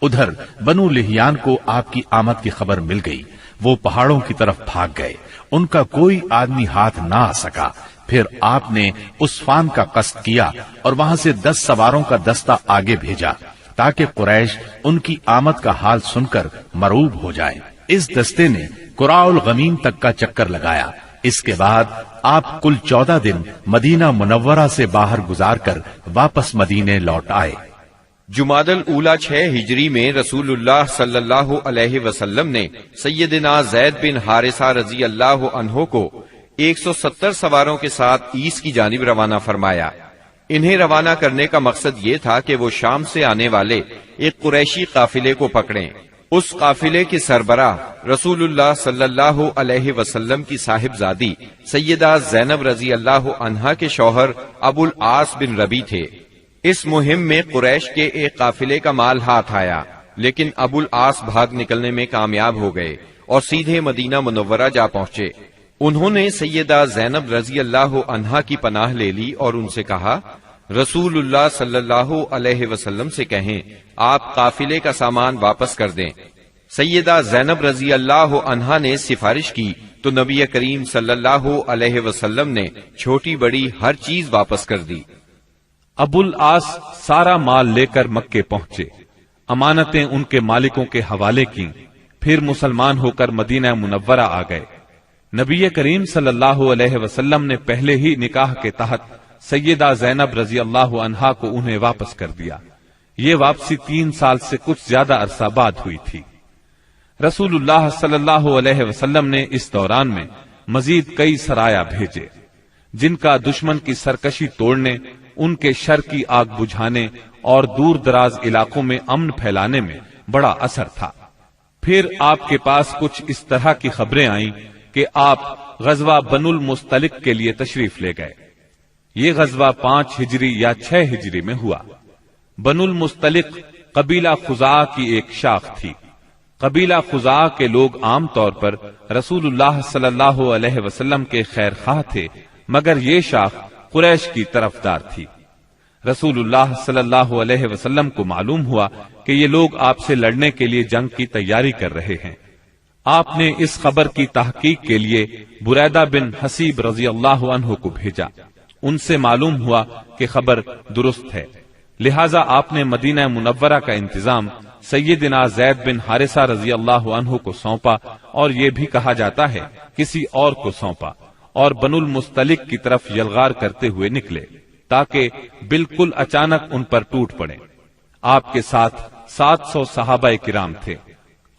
ادھر بنو لہیان کو آپ کی آمد کی خبر مل گئی، وہ پہاڑوں کی طرف بھاگ گئے، ان کا کوئی آدمی ہاتھ نہ آ سکا۔ پھر آپ نے عصفان کا قصد کیا اور وہاں سے 10 سواروں کا دستہ آگے بھیجا تاکہ قریش ان کی آمد کا حال سن کر مرعوب ہو جائے۔ اس دستے نے قراء الغمیم تک کا چکر لگایا۔ اس کے بعد آپ کل 14 دن مدینہ منورہ سے باہر گزار کر واپس مدینے لوٹ آئے۔ جمادی الاولیٰ 6 ہجری میں رسول اللہ صلی اللہ علیہ وسلم نے سیدنا زید بن حارثہ رضی اللہ عنہ کو 170 سواروں کے ساتھ عیس کی جانب روانہ فرمایا۔ انہیں روانہ کرنے کا مقصد یہ تھا کہ وہ شام سے آنے والے ایک قریشی قافلے کو پکڑیں۔ اس قافلے کے سربراہ رسول اللہ صلی اللہ علیہ وسلم کی صاحبزادی سیدہ زینب رضی اللہ عنہا کے شوہر ابو العاص بن ربی تھے۔ اس مہم میں قریش کے ایک قافلے کا مال ہاتھ آیا، لیکن ابو العاص بھاگ نکلنے میں کامیاب ہو گئے اور سیدھے مدینہ منورہ جا پہنچے۔ انہوں نے سیدہ زینب رضی اللہ عنہا کی پناہ لے لی اور ان سے کہا، رسول اللہ صلی اللہ علیہ وسلم سے کہیں آپ قافلے کا سامان واپس کر دیں۔ سیدہ زینب رضی اللہ عنہا نے سفارش کی تو نبی کریم صلی اللہ علیہ وسلم نے چھوٹی بڑی ہر چیز واپس کر دی۔ ابو العاص سارا مال لے کر مکے پہنچے، امانتیں ان کے مالکوں کے حوالے کیں، پھر مسلمان ہو کر مدینہ منورہ آ گئے۔ نبی کریم صلی اللہ علیہ وسلم نے پہلے ہی نکاح کے تحت سیدہ زینب رضی اللہ عنہا کو انہیں واپس کر دیا۔ یہ واپسی 3 سال سے کچھ زیادہ عرصہ بعد ہوئی تھی۔ رسول اللہ صلی اللہ علیہ وسلم نے اس دوران میں مزید کئی سرایا بھیجے۔ جن کا دشمن کی سرکشی توڑنے، ان کے شر کی آگ بجھانے اور دور دراز علاقوں میں امن پھیلانے میں بڑا اثر تھا۔ پھر آپ کے پاس کچھ اس طرح کی خبریں آئیں کہ آپ غزوہ بنو المستلق کے لیے تشریف لے گئے۔ یہ غزوہ 5 ہجری یا 6 ہجری میں ہوا۔ بنو المستلق قبیلہ خزاعہ کی ایک شاخ تھی۔ قبیلہ خزاعہ کے لوگ عام طور پر رسول اللہ صلی اللہ علیہ وسلم کے خیر خواہ تھے، مگر یہ شاخ قریش کی طرفدار تھی۔ رسول اللہ صلی اللہ علیہ وسلم کو معلوم ہوا کہ یہ لوگ آپ سے لڑنے کے لیے جنگ کی تیاری کر رہے ہیں۔ آپ نے اس خبر کی تحقیق کے لیے بریدہ بن حسیب رضی اللہ عنہ کو بھیجا۔ ان سے معلوم ہوا کہ خبر درست ہے، لہذا آپ نے مدینہ منورہ کا انتظام سیدنا زید بن حارثہ رضی اللہ عنہ کو سونپا، اور یہ بھی کہا جاتا ہے کسی اور کو سونپا، اور بنو المستلق کی طرف یلغار کرتے ہوئے نکلے تاکہ بالکل اچانک ان پر ٹوٹ پڑے۔ آپ کے ساتھ 700 صحابہ کرام تھے،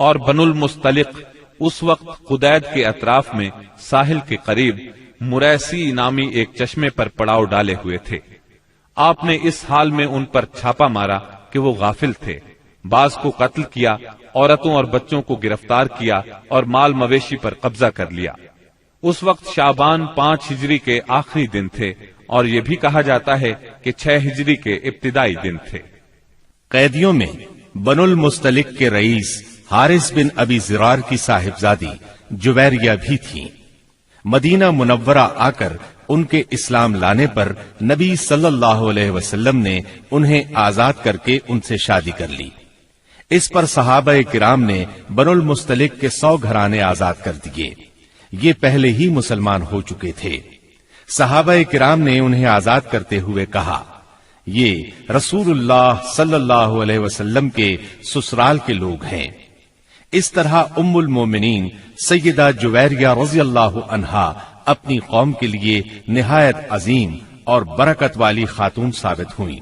اور بنو المستلق اس وقت قدید کے اطراف میں ساحل کے قریب مریسی نامی ایک چشمے پر پڑاؤ ڈالے ہوئے تھے۔ آپ نے اس حال میں ان پر چھاپا مارا کہ وہ غافل تھے، بعض کو قتل کیا، عورتوں اور بچوں کو گرفتار کیا اور مال مویشی پر قبضہ کر لیا۔ اس وقت شعبان 5 ہجری کے آخری دن تھے، اور یہ بھی کہا جاتا ہے کہ 6 ہجری کے ابتدائی دن تھے۔ قیدیوں میں بنو المستلق کے رئیس حارث بن ابی زرار کی صاحبزادی جویریہ بھی تھیں۔ مدینہ منورہ آ کر ان کے اسلام لانے پر نبی صلی اللہ علیہ وسلم نے انہیں آزاد کر کے ان سے شادی کر لی۔ اس پر صحابہ کرام نے بنو المستلق کے 100 گھرانے آزاد کر دیے۔ یہ پہلے ہی مسلمان ہو چکے تھے۔ صحابہ کرام نے انہیں آزاد کرتے ہوئے کہا، یہ رسول اللہ صلی اللہ علیہ وسلم کے سسرال کے لوگ ہیں۔ اس طرح ام المومنین سیدہ جویریہ رضی اللہ عنہا اپنی قوم کے لیے نہایت عظیم اور برکت والی خاتون ثابت ہوئیں۔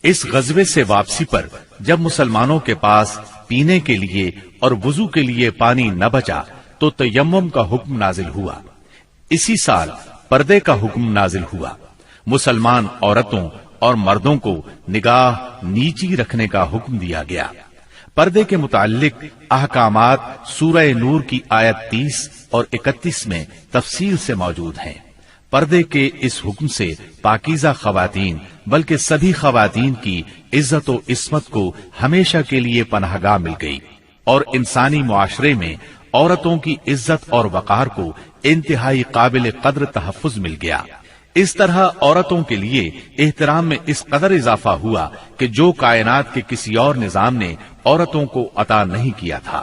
اس غزوے سے واپسی پر جب مسلمانوں کے پاس پینے کے لیے اور وضو کے لیے پانی نہ بچا تو تیمم کا حکم نازل ہوا۔ اسی سال پردے کا حکم نازل ہوا۔ مسلمان عورتوں اور مردوں کو نگاہ نیچی رکھنے کا حکم دیا گیا۔ پردے کے متعلق احکامات سورہ نور کی آیت 30 اور 31 میں تفصیل سے موجود ہیں۔ پردے کے اس حکم سے پاکیزہ خواتین بلکہ سبھی خواتین کی عزت و عصمت کو ہمیشہ کے لیے پناہ گاہ مل گئی، اور انسانی معاشرے میں عورتوں کی عزت اور وقار کو انتہائی قابل قدر تحفظ مل گیا۔ اس طرح عورتوں کے لیے احترام میں اس قدر اضافہ ہوا کہ جو کائنات کے کسی اور نظام نے عورتوں کو عطا نہیں کیا تھا۔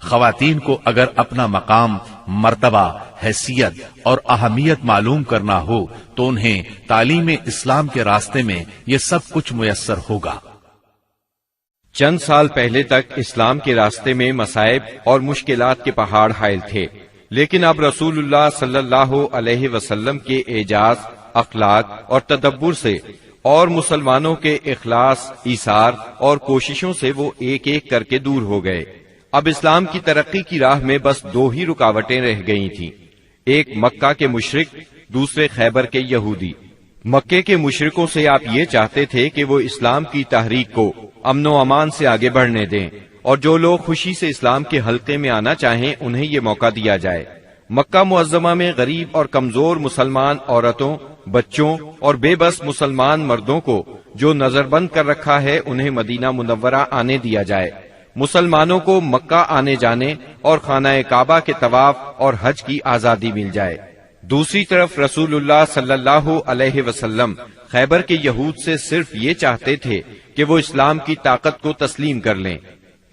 خواتین کو اگر اپنا مقام، مرتبہ، حیثیت اور اہمیت معلوم کرنا ہو تو انہیں تعلیم اسلام کے راستے میں یہ سب کچھ میسر ہوگا۔ چند سال پہلے تک اسلام کے راستے میں مصائب اور مشکلات کے پہاڑ حائل تھے، لیکن اب رسول اللہ صلی اللہ علیہ وسلم کے اعجاز، اخلاق اور تدبر سے اور مسلمانوں کے اخلاص، ایثار اور کوششوں سے وہ ایک ایک کر کے دور ہو گئے۔ اب اسلام کی ترقی کی راہ میں بس 2 ہی رکاوٹیں رہ گئی تھیں، ایک مکہ کے مشرک، دوسرے خیبر کے یہودی۔ مکے کے مشرکوں سے آپ یہ چاہتے تھے کہ وہ اسلام کی تحریک کو امن و امان سے آگے بڑھنے دیں، اور جو لوگ خوشی سے اسلام کے حلقے میں آنا چاہیں انہیں یہ موقع دیا جائے۔ مکہ معظمہ میں غریب اور کمزور مسلمان عورتوں، بچوں اور بے بس مسلمان مردوں کو جو نظر بند کر رکھا ہے انہیں مدینہ منورہ آنے دیا جائے۔ مسلمانوں کو مکہ آنے جانے اور خانہ کعبہ کے طواف اور حج کی آزادی مل جائے۔ دوسری طرف رسول اللہ صلی اللہ علیہ وسلم خیبر کے یہود سے صرف یہ چاہتے تھے کہ وہ اسلام کی طاقت کو تسلیم کر لیں۔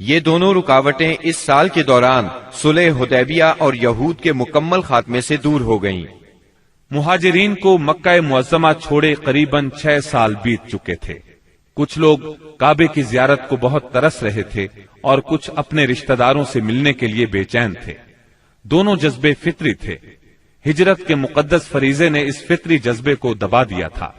یہ دونوں رکاوٹیں اس سال کے دوران صلح حدیبیہ اور یہود کے مکمل خاتمے سے دور ہو گئیں۔ مہاجرین کو مکہ معظمہ چھوڑے قریباً 6 سال بیت چکے تھے۔ کچھ لوگ کعبے کی زیارت کو بہت ترس رہے تھے اور کچھ اپنے رشتہ داروں سے ملنے کے لیے بے چین تھے۔ دونوں جذبے فطری تھے۔ ہجرت کے مقدس فریضے نے اس فطری جذبے کو دبا دیا تھا۔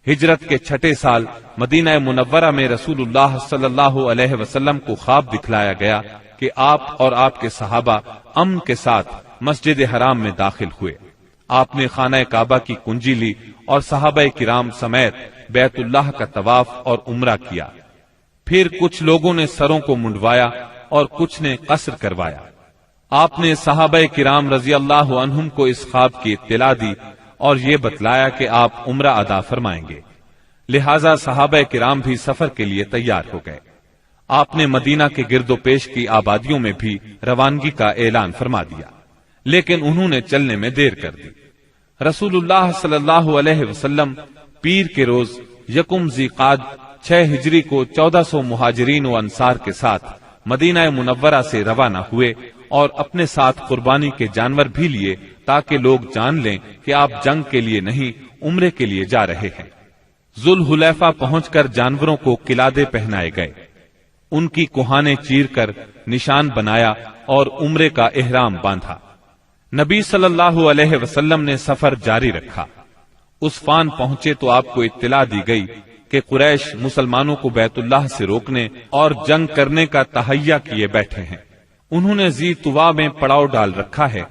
ہجرت کے 6 سال مدینہ منورہ میں رسول اللہ صلی اللہ علیہ وسلم کو خواب دکھلایا گیا کہ آپ اور آپ کے صحابہ امن کے ساتھ مسجد حرام میں داخل ہوئے۔ آپ نے خانہ کعبہ کی کنجی لی اور صحابہ کرام سمیت بیت اللہ کا طواف اور عمرہ کیا۔ پھر کچھ لوگوں نے سروں کو منڈوایا اور کچھ نے قصر کروایا۔ آپ نے صحابہ کرام رضی اللہ عنہم کو اس خواب کی اطلاع دی اور یہ بتلایا کہ آپ عمرہ ادا فرمائیں گے، لہذا صحابہ کرام بھی سفر کے لیے تیار ہو گئے۔ آپ نے مدینہ کے گرد و پیش کی آبادیوں میں بھی روانگی کا اعلان فرما دیا، لیکن انہوں نے چلنے میں دیر کر دی۔ رسول اللہ صلی اللہ علیہ وسلم پیر کے روز یکم ذی-قعد 6 ہجری کو 1400 مہاجرین و انصار کے ساتھ مدینہ منورہ سے روانہ ہوئے اور اپنے ساتھ قربانی کے جانور بھی لیے تاکہ لوگ جان لیں کہ آپ جنگ کے لیے نہیں عمرے کے لیے جا رہے ہیں۔ ذوالحلیفہ پہنچ کر جانوروں کو قلادے پہنائے گئے، ان کی کوہانے چیر کر نشان بنایا اور عمرے کا احرام باندھا۔ نبی صلی اللہ علیہ وسلم نے سفر جاری رکھا۔ عسفان پہنچے تو آپ کو اطلاع دی گئی کہ قریش مسلمانوں کو بیت اللہ سے روکنے اور جنگ کرنے کا تہیہ کیے بیٹھے ہیں۔ انہوں نے ذی طوا میں پڑاؤ ڈال رکھا ہے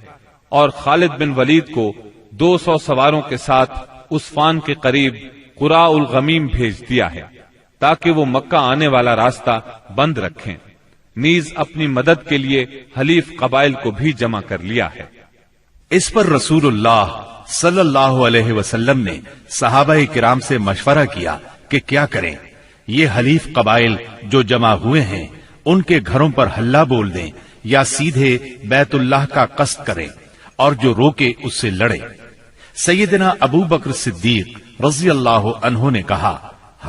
اور خالد بن ولید کو 200 سواروں کے ساتھ عسفان کے قریب قراء الغمیم بھیج دیا ہے تاکہ وہ مکہ آنے والا راستہ بند رکھیں۔ نیز اپنی مدد کے لیے حلیف قبائل کو بھی جمع کر لیا ہے۔ اس پر رسول اللہ صلی اللہ علیہ وسلم نے صحابہ کرام سے مشورہ کیا کہ کیا کریں۔ یہ حلیف قبائل جو جمع ہوئے ہیں ان کے گھروں پر ہلہ بول دیں یا سیدھے بیت اللہ کا قصد کریں اور جو روکے اس سے لڑے۔ سیدنا ابو بکر صدیق رضی اللہ عنہ نے کہا،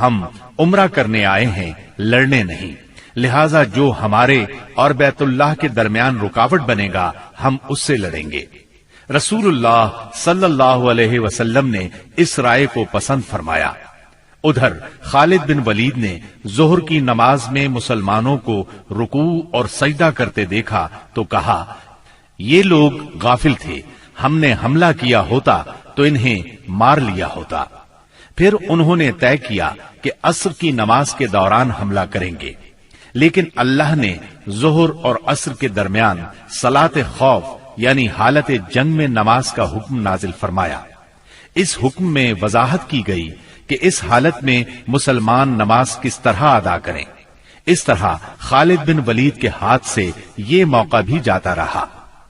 ہم عمرہ کرنے آئے ہیں، لڑنے نہیں، لہذا جو ہمارے اور بیت اللہ کے درمیان رکاوٹ بنے گا ہم اس سے لڑیں گے۔ رسول اللہ صلی اللہ علیہ وسلم نے اس رائے کو پسند فرمایا۔ ادھر خالد بن ولید نے ظہر کی نماز میں مسلمانوں کو رکوع اور سجدہ کرتے دیکھا تو کہا، یہ لوگ غافل تھے، ہم نے حملہ کیا ہوتا تو انہیں مار لیا ہوتا۔ پھر انہوں نے طے کیا کہ عصر کی نماز کے دوران حملہ کریں گے، لیکن اللہ نے ظہر اور عصر کے درمیان صلاۃ خوف یعنی حالت جنگ میں نماز کا حکم نازل فرمایا۔ اس حکم میں وضاحت کی گئی کہ اس حالت میں مسلمان نماز کس طرح ادا کریں۔ اس طرح خالد بن ولید کے ہاتھ سے یہ موقع بھی جاتا رہا۔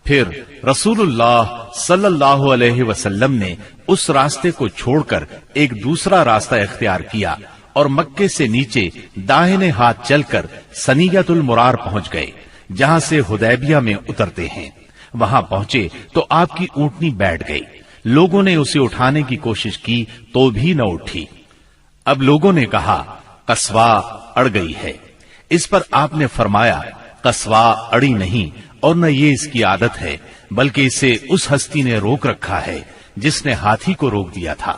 پھر رسول اللہ صلی اللہ علیہ وسلم نے اس راستے کو چھوڑ کر ایک دوسرا راستہ اختیار کیا اور مکے سے نیچے داہنے ہاتھ چل کر سنیت المرار پہنچ گئے، جہاں سے حدیبیہ میں اترتے ہیں۔ وہاں پہنچے تو آپ کی اونٹنی بیٹھ گئی، لوگوں نے اسے اٹھانے کی کوشش کی تو بھی نہ اٹھی۔ اب لوگوں نے کہا، قصوا اڑ گئی ہے۔ اس پر آپ نے فرمایا، قصوا اڑی نہیں اور نہ یہ اس کی عادت ہے، بلکہ اسے اس ہستی نے روک رکھا ہے جس نے ہاتھی کو روک دیا تھا۔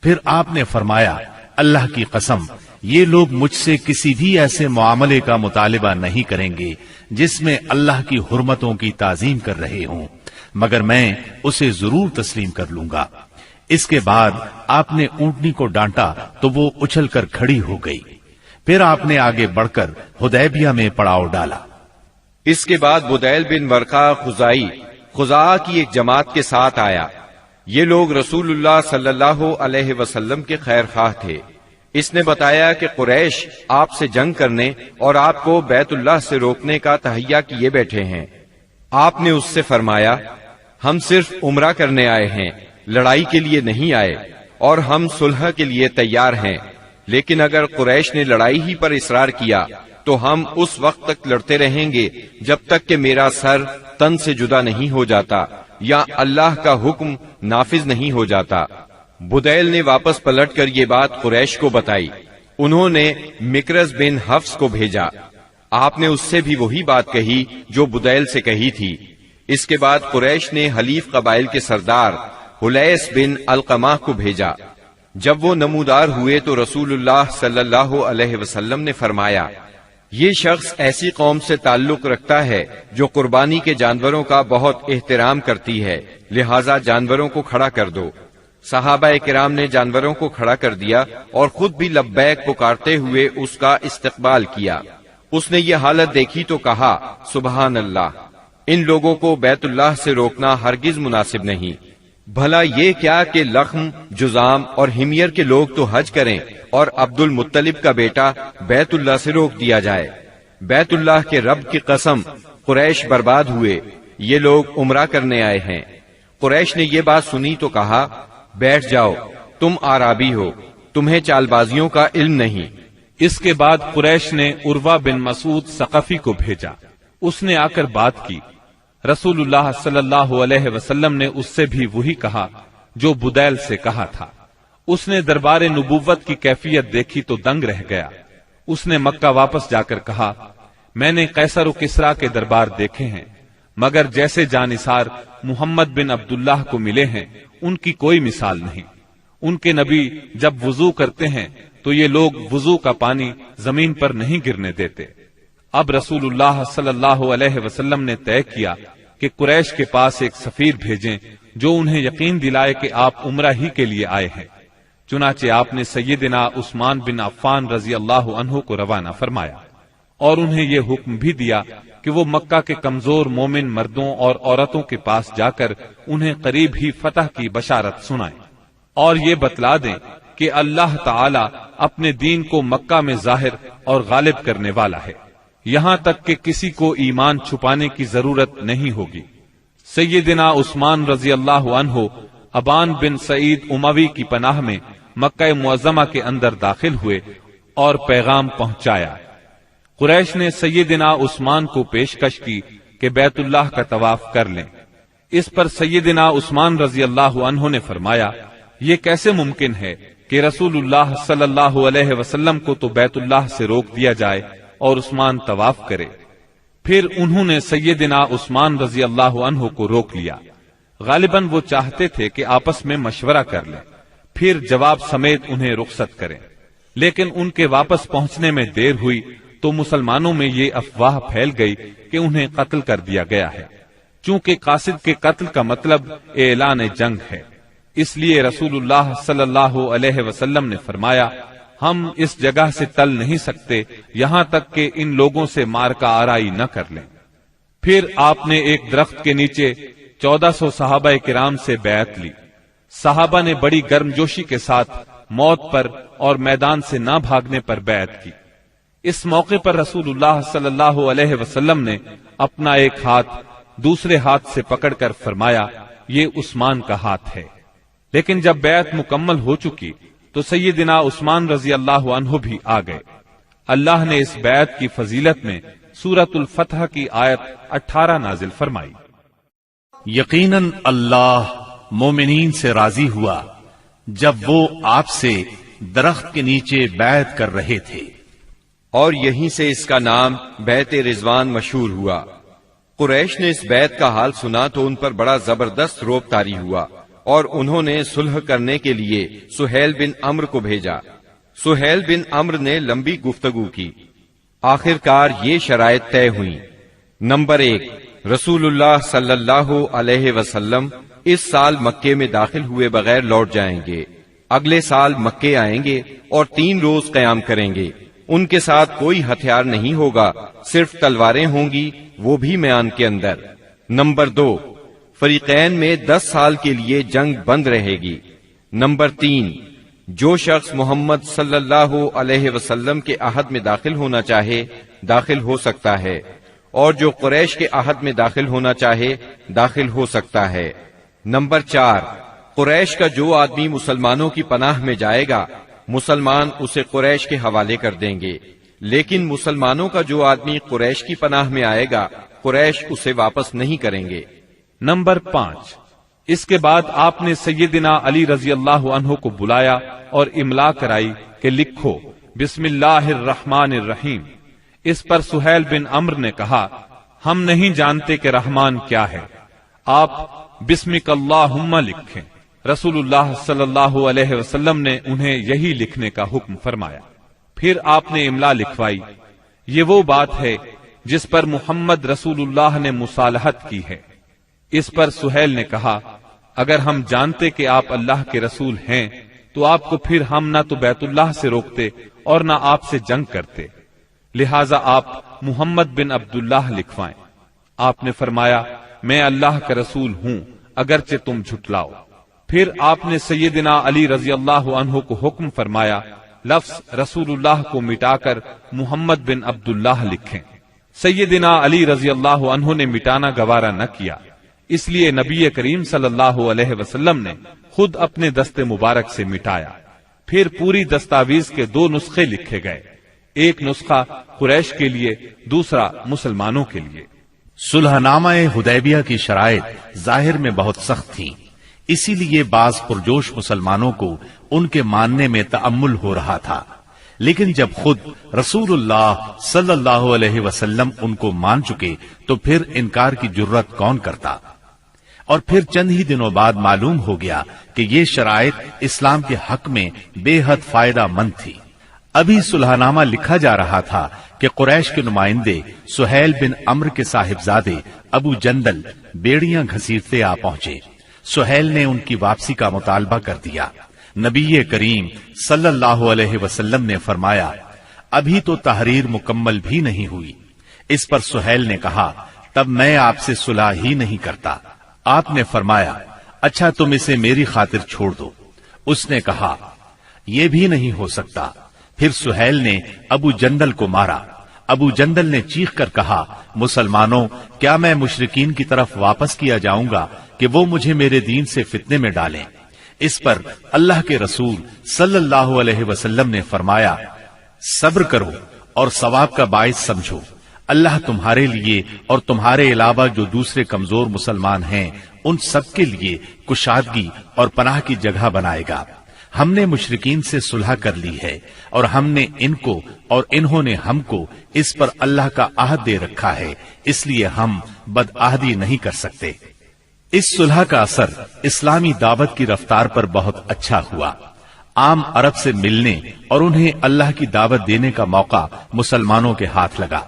پھر آپ نے فرمایا، اللہ کی قسم، یہ لوگ مجھ سے کسی بھی ایسے معاملے کا مطالبہ نہیں کریں گے جس میں اللہ کی حرمتوں کی تعظیم کر رہے ہوں، مگر میں اسے ضرور تسلیم کر لوں گا۔ اس کے بعد آپ نے اونٹنی کو ڈانٹا تو وہ اچھل کر کھڑی ہو گئی۔ پھر آپ نے آگے بڑھ کر حدیبیہ میں پڑاؤ ڈالا۔ اس کے بعد بدیل بن ورقہ خزائی خزاعہ کی ایک جماعت کے ساتھ آیا۔ یہ لوگ رسول اللہ صلی اللہ علیہ وسلم کے خیر خواہ تھے۔ اس نے بتایا کہ قریش آپ سے جنگ کرنے اور آپ کو بیت اللہ سے روکنے کا تہیہ کیے بیٹھے ہیں۔ آپ نے اس سے فرمایا، ہم صرف عمرہ کرنے آئے ہیں، لڑائی کے لیے نہیں آئے، اور ہم صلح کے لیے تیار ہیں، لیکن اگر قریش نے لڑائی ہی پر اصرار کیا تو ہم اس وقت تک لڑتے رہیں گے جب تک کہ میرا سر تن سے جدا نہیں ہو جاتا یا اللہ کا حکم نافذ نہیں ہو جاتا۔ بدیل نے واپس پلٹ کر یہ بات قریش کو بتائی۔ انہوں نے مکرز بن حفص کو بھیجا۔ آپ نے اس سے بھی وہی بات کہی جو بدیل سے کہی تھی۔ اس کے بعد قریش نے حلیف قبائل کے سردار حلیس بن القمہ کو بھیجا۔ جب وہ نمودار ہوئے تو رسول اللہ صلی اللہ علیہ وسلم نے فرمایا، یہ شخص ایسی قوم سے تعلق رکھتا ہے جو قربانی کے جانوروں کا بہت احترام کرتی ہے، لہذا جانوروں کو کھڑا کر دو۔ صحابہ کرام نے جانوروں کو کھڑا کر دیا اور خود بھی لبیک پکارتے ہوئے اس کا استقبال کیا۔ اس نے یہ حالت دیکھی تو کہا، سبحان اللہ، ان لوگوں کو بیت اللہ سے روکنا ہرگز مناسب نہیں۔ بھلا یہ کیا کہ لخم، جزام اور حمیر کے لوگ تو حج کریں اور عبد المطلب کا بیٹا بیت اللہ سے روک دیا جائے؟ بیت اللہ کے رب کی قسم، قریش برباد ہوئے، یہ لوگ عمرہ کرنے آئے ہیں۔ قریش نے یہ بات سنی تو کہا، بیٹھ جاؤ، تم اعرابی ہو، تمہیں چال بازیوں کا علم نہیں۔ اس کے بعد قریش نے عروہ بن مسعود ثقفی کو بھیجا، اس نے آ کر بات کی۔ رسول اللہ صلی اللہ علیہ وسلم نے اس سے بھی وہی کہا جو بدیل سے کہا تھا۔ اس نے دربار نبوت کی کیفیت دیکھی تو دنگ رہ گیا۔ اس نے مکہ واپس جا کر کہا، میں نے قیصر و کسریٰ کے دربار دیکھے ہیں، مگر جیسے جانثار محمد بن عبداللہ کو ملے ہیں ان کی کوئی مثال نہیں۔ ان کے نبی جب وضو کرتے ہیں تو یہ لوگ وضو کا پانی زمین پر نہیں گرنے دیتے۔ اب رسول اللہ صلی اللہ علیہ وسلم نے طے کیا کہ قریش کے پاس ایک سفیر بھیجیں جو انہیں یقین دلائے کہ آپ عمرہ ہی کے لیے آئے ہیں۔ چنانچہ آپ نے سیدنا عثمان بن عفان رضی اللہ عنہ کو روانہ فرمایا اور انہیں یہ حکم بھی دیا کہ وہ مکہ کے کمزور مومن مردوں اور عورتوں کے پاس جا کر انہیں قریب ہی فتح کی بشارت سنائیں اور یہ بتلا دیں کہ اللہ تعالی اپنے دین کو مکہ میں ظاہر اور غالب کرنے والا ہے، یہاں تک کہ کسی کو ایمان چھپانے کی ضرورت نہیں ہوگی۔ سیدنا عثمان رضی اللہ عنہ ابان بن سعید اموی کی پناہ میں مکہ معظمہ کے اندر داخل ہوئے اور پیغام پہنچایا۔ قریش نے سیدنا عثمان کو پیشکش کی کہ بیت اللہ کا طواف کر لیں۔ اس پر سیدنا عثمان رضی اللہ عنہ نے فرمایا، یہ کیسے ممکن ہے کہ رسول اللہ صلی اللہ علیہ وسلم کو تو بیت اللہ سے روک دیا جائے اور عثمان طواف کرے۔ پھر انہوں نے سیدنا عثمان رضی اللہ عنہ کو روک لیا۔ غالباً وہ چاہتے تھے کہ آپس میں مشورہ کر لیں، پھر جواب سمیت انہیں رخصت کریں، لیکن ان کے واپس پہنچنے میں دیر ہوئی تو مسلمانوں میں یہ افواہ پھیل گئی کہ انہیں قتل کر دیا گیا ہے۔ چونکہ قاصد کے قتل کا مطلب اعلان جنگ ہے، اس لیے رسول اللہ صلی اللہ علیہ وسلم نے فرمایا، ہم اس جگہ سے ٹل نہیں سکتے یہاں تک کہ ان لوگوں سے مارکہ آرائی نہ کر لیں۔ پھر آپ نے ایک درخت کے نیچے 1400 صحابہ کرام سے بیعت لی۔ صحابہ نے بڑی گرم جوشی کے ساتھ موت پر اور میدان سے نہ بھاگنے پر بیعت کی۔ اس موقع پر رسول اللہ صلی اللہ علیہ وسلم نے اپنا ایک ہاتھ دوسرے ہاتھ سے پکڑ کر فرمایا، یہ عثمان کا ہاتھ ہے۔ لیکن جب بیعت مکمل ہو چکی تو سیدنا عثمان رضی اللہ عنہ بھی آ گئے۔ اللہ نے اس بیعت کی فضیلت میں سورۃ الفتح کی آیت 18 نازل فرمائی۔ یقیناً اللہ مومنین سے راضی ہوا جب وہ آپ سے درخت کے نیچے بیعت کر رہے تھے، اور یہیں سے اس کا نام بیعت رضوان مشہور ہوا۔ قریش نے اس بیعت کا حال سنا تو ان پر بڑا زبردست رعب طاری ہوا اور انہوں نے صلح کرنے کے لیے سہیل بن عمرو کو بھیجا۔ سہیل بن عمرو نے لمبی گفتگو کی۔ آخر کار یہ شرائط طے ہوئیں۔ نمبر 1، رسول اللہ صلی اللہ علیہ وسلم اس سال مکے میں داخل ہوئے بغیر لوٹ جائیں گے، اگلے سال مکے آئیں گے اور 3 روز قیام کریں گے۔ ان کے ساتھ کوئی ہتھیار نہیں ہوگا، صرف تلواریں ہوں گی، وہ بھی میان کے اندر۔ نمبر 2، فریقین میں 10 سال کے لیے جنگ بند رہے گی۔ نمبر 3، جو شخص محمد صلی اللہ علیہ وسلم کے عہد میں داخل ہونا چاہے داخل ہو سکتا ہے، اور جو قریش کے عہد میں داخل ہونا چاہے داخل ہو سکتا ہے۔ نمبر 4، قریش کا جو آدمی مسلمانوں کی پناہ میں جائے گا مسلمان اسے قریش کے حوالے کر دیں گے، لیکن مسلمانوں کا جو آدمی قریش کی پناہ میں آئے گا قریش اسے واپس نہیں کریں گے۔ نمبر 5، اس کے بعد آپ نے سیدنا علی رضی اللہ عنہ کو بلایا اور املا کرائی کہ لکھو بسم اللہ الرحمن الرحیم۔ اس پر سہیل بن عمرو نے کہا، ہم نہیں جانتے کہ رحمان کیا ہے، آپ بسمک اللہم لکھیں۔ رسول اللہ صلی اللہ علیہ وسلم نے انہیں یہی لکھنے کا حکم فرمایا۔ پھر آپ نے املا لکھوائی، یہ وہ بات ہے جس پر محمد رسول اللہ نے مصالحت کی ہے۔ اس پر سہیل نے کہا، اگر ہم جانتے کہ آپ اللہ کے رسول ہیں تو آپ کو پھر ہم نہ تو بیت اللہ سے روکتے اور نہ آپ سے جنگ کرتے، لہذا آپ محمد بن عبداللہ لکھوائیں۔ آپ نے فرمایا، میں اللہ کا رسول ہوں اگرچہ تم جھٹلاؤ۔ پھر آپ نے سیدنا علی رضی اللہ عنہ کو حکم فرمایا لفظ رسول اللہ کو مٹا کر محمد بن عبداللہ لکھیں۔ سیدنا علی رضی اللہ عنہ نے مٹانا گوارا نہ کیا، اس لیے نبی کریم صلی اللہ علیہ وسلم نے خود اپنے دست مبارک سے مٹایا۔ پھر پوری دستاویز کے 2 نسخے لکھے گئے، ایک نسخہ قریش کے لیے، دوسرا مسلمانوں کے لیے۔ صلح نامہ حدیبیہ کی شرائط ظاہر میں بہت سخت تھیں، اسی لیے بعض پرجوش مسلمانوں کو ان کے ماننے میں تأمل ہو رہا تھا، لیکن جب خود رسول اللہ صلی اللہ علیہ وسلم ان کو مان چکے تو پھر انکار کی جرت کون کرتا؟ اور پھر چند ہی دنوں بعد معلوم ہو گیا کہ یہ شرائط اسلام کے حق میں بے حد فائدہ مند تھی۔ ابھی صلح نامہ لکھا جا رہا تھا کہ قریش کے نمائندے سہیل بن عمرو کے صاحبزادے ابو جندل بیڑیاں گھسیٹتے آ پہنچے۔ سہیل نے ان کی واپسی کا مطالبہ کر دیا۔ نبی کریم صلی اللہ علیہ وسلم نے فرمایا ابھی تو تحریر مکمل بھی نہیں ہوئی۔ اس پر سہیل نے کہا تب میں آپ سے صلح ہی نہیں کرتا۔ آپ نے فرمایا اچھا تم اسے میری خاطر چھوڑ دو۔ اس نے کہا یہ بھی نہیں ہو سکتا۔ پھر سہیل نے ابو جندل کو مارا۔ ابو جندل نے چیخ کر کہا مسلمانوں، کیا میں مشرکین کی طرف واپس کیا جاؤں گا کہ وہ مجھے میرے دین سے فتنے میں ڈالیں؟ اس پر اللہ کے رسول صلی اللہ علیہ وسلم نے فرمایا صبر کرو اور ثواب کا باعث سمجھو، اللہ تمہارے لیے اور تمہارے علاوہ جو دوسرے کمزور مسلمان ہیں ان سب کے لیے کشادگی اور پناہ کی جگہ بنائے گا۔ ہم نے مشرکین سے صلح کر لی ہے اور ہم نے ان کو اور انہوں نے ہم کو اس پر اللہ کا عہد دے رکھا ہے، اس لیے ہم بدعہدی نہیں کر سکتے۔ اس صلح کا اثر اسلامی دعوت کی رفتار پر بہت اچھا ہوا۔ عام عرب سے ملنے اور انہیں اللہ کی دعوت دینے کا موقع مسلمانوں کے ہاتھ لگا،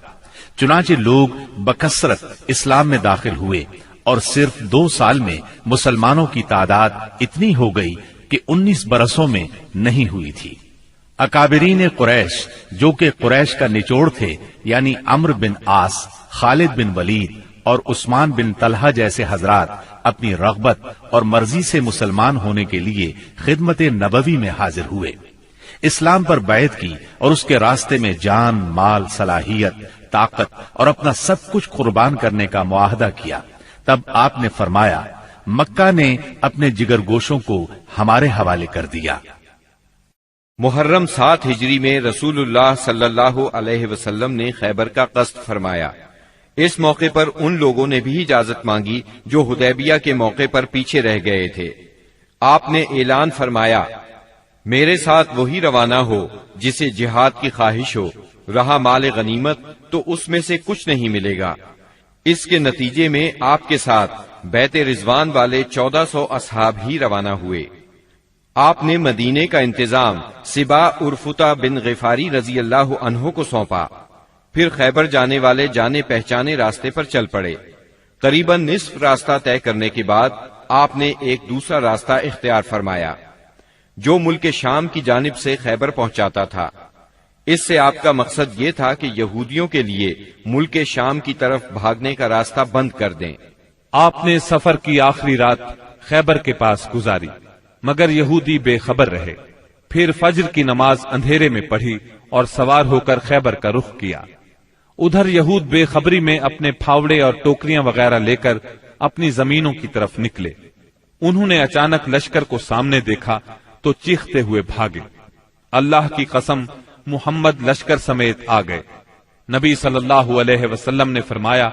چنانچہ لوگ بکثرت اسلام میں داخل ہوئے اور صرف 2 سال میں مسلمانوں کی تعداد اتنی ہو گئی کہ 19 برسوں میں نہیں ہوئی تھی۔ اکابرین قریش جو کہ قریش کا نچوڑ تھے، یعنی عمرو بن عاص، خالد بن ولید اور عثمان بن طلحہ جیسے حضرات اپنی رغبت اور مرضی سے مسلمان ہونے کے لیے خدمت نبوی میں حاضر ہوئے، اسلام پر بیعت کی اور اس کے راستے میں جان، مال، صلاحیت، طاقت اور اپنا سب کچھ قربان کرنے کا معاہدہ کیا۔ تب آپ نے فرمایا مکہ نے اپنے جگر گوشوں کو ہمارے حوالے کر دیا۔ محرم 7 ہجری میں رسول اللہ صلی اللہ علیہ وسلم نے خیبر کا قصد فرمایا۔ اس موقع پر ان لوگوں نے بھی اجازت مانگی جو حدیبیہ کے موقع پر پیچھے رہ گئے تھے۔ آپ نے اعلان فرمایا میرے ساتھ وہی روانہ ہو جسے جہاد کی خواہش ہو، رہا مال غنیمت تو اس میں سے کچھ نہیں ملے گا۔ اس کے نتیجے میں آپ کے ساتھ بیت رضوان والے 1400 اصحاب ہی روانہ ہوئے۔ آپ نے مدینے کا انتظام سبا عرفتہ بن غفاری رضی اللہ عنہ کو سونپا، پھر خیبر جانے والے جانے پہچانے راستے پر چل پڑے۔ قریباً نصف راستہ طے کرنے کے بعد آپ نے ایک دوسرا راستہ اختیار فرمایا جو ملک شام کی جانب سے خیبر پہنچاتا تھا۔ اس سے آپ کا مقصد یہ تھا کہ یہودیوں کے لیے ملک شام کی طرف بھاگنے کا راستہ بند کر دیں۔ آپ نے سفر کی آخری رات خیبر کے پاس گزاری، مگر یہودی بے خبر رہے۔ پھر فجر کی نماز اندھیرے میں پڑھی اور سوار ہو کر خیبر کا رخ کیا۔ ادھر یہود بے خبری میں اپنے پھاوڑے اور ٹوکریاں وغیرہ لے کر اپنی زمینوں کی طرف نکلے۔ انہوں نے اچانک لشکر کو سامنے دیکھا تو چیختے ہوئے بھاگے۔ اللہ کی قسم محمد لشکر سمیت آ گئے۔ نبی صلی اللہ علیہ وسلم نے فرمایا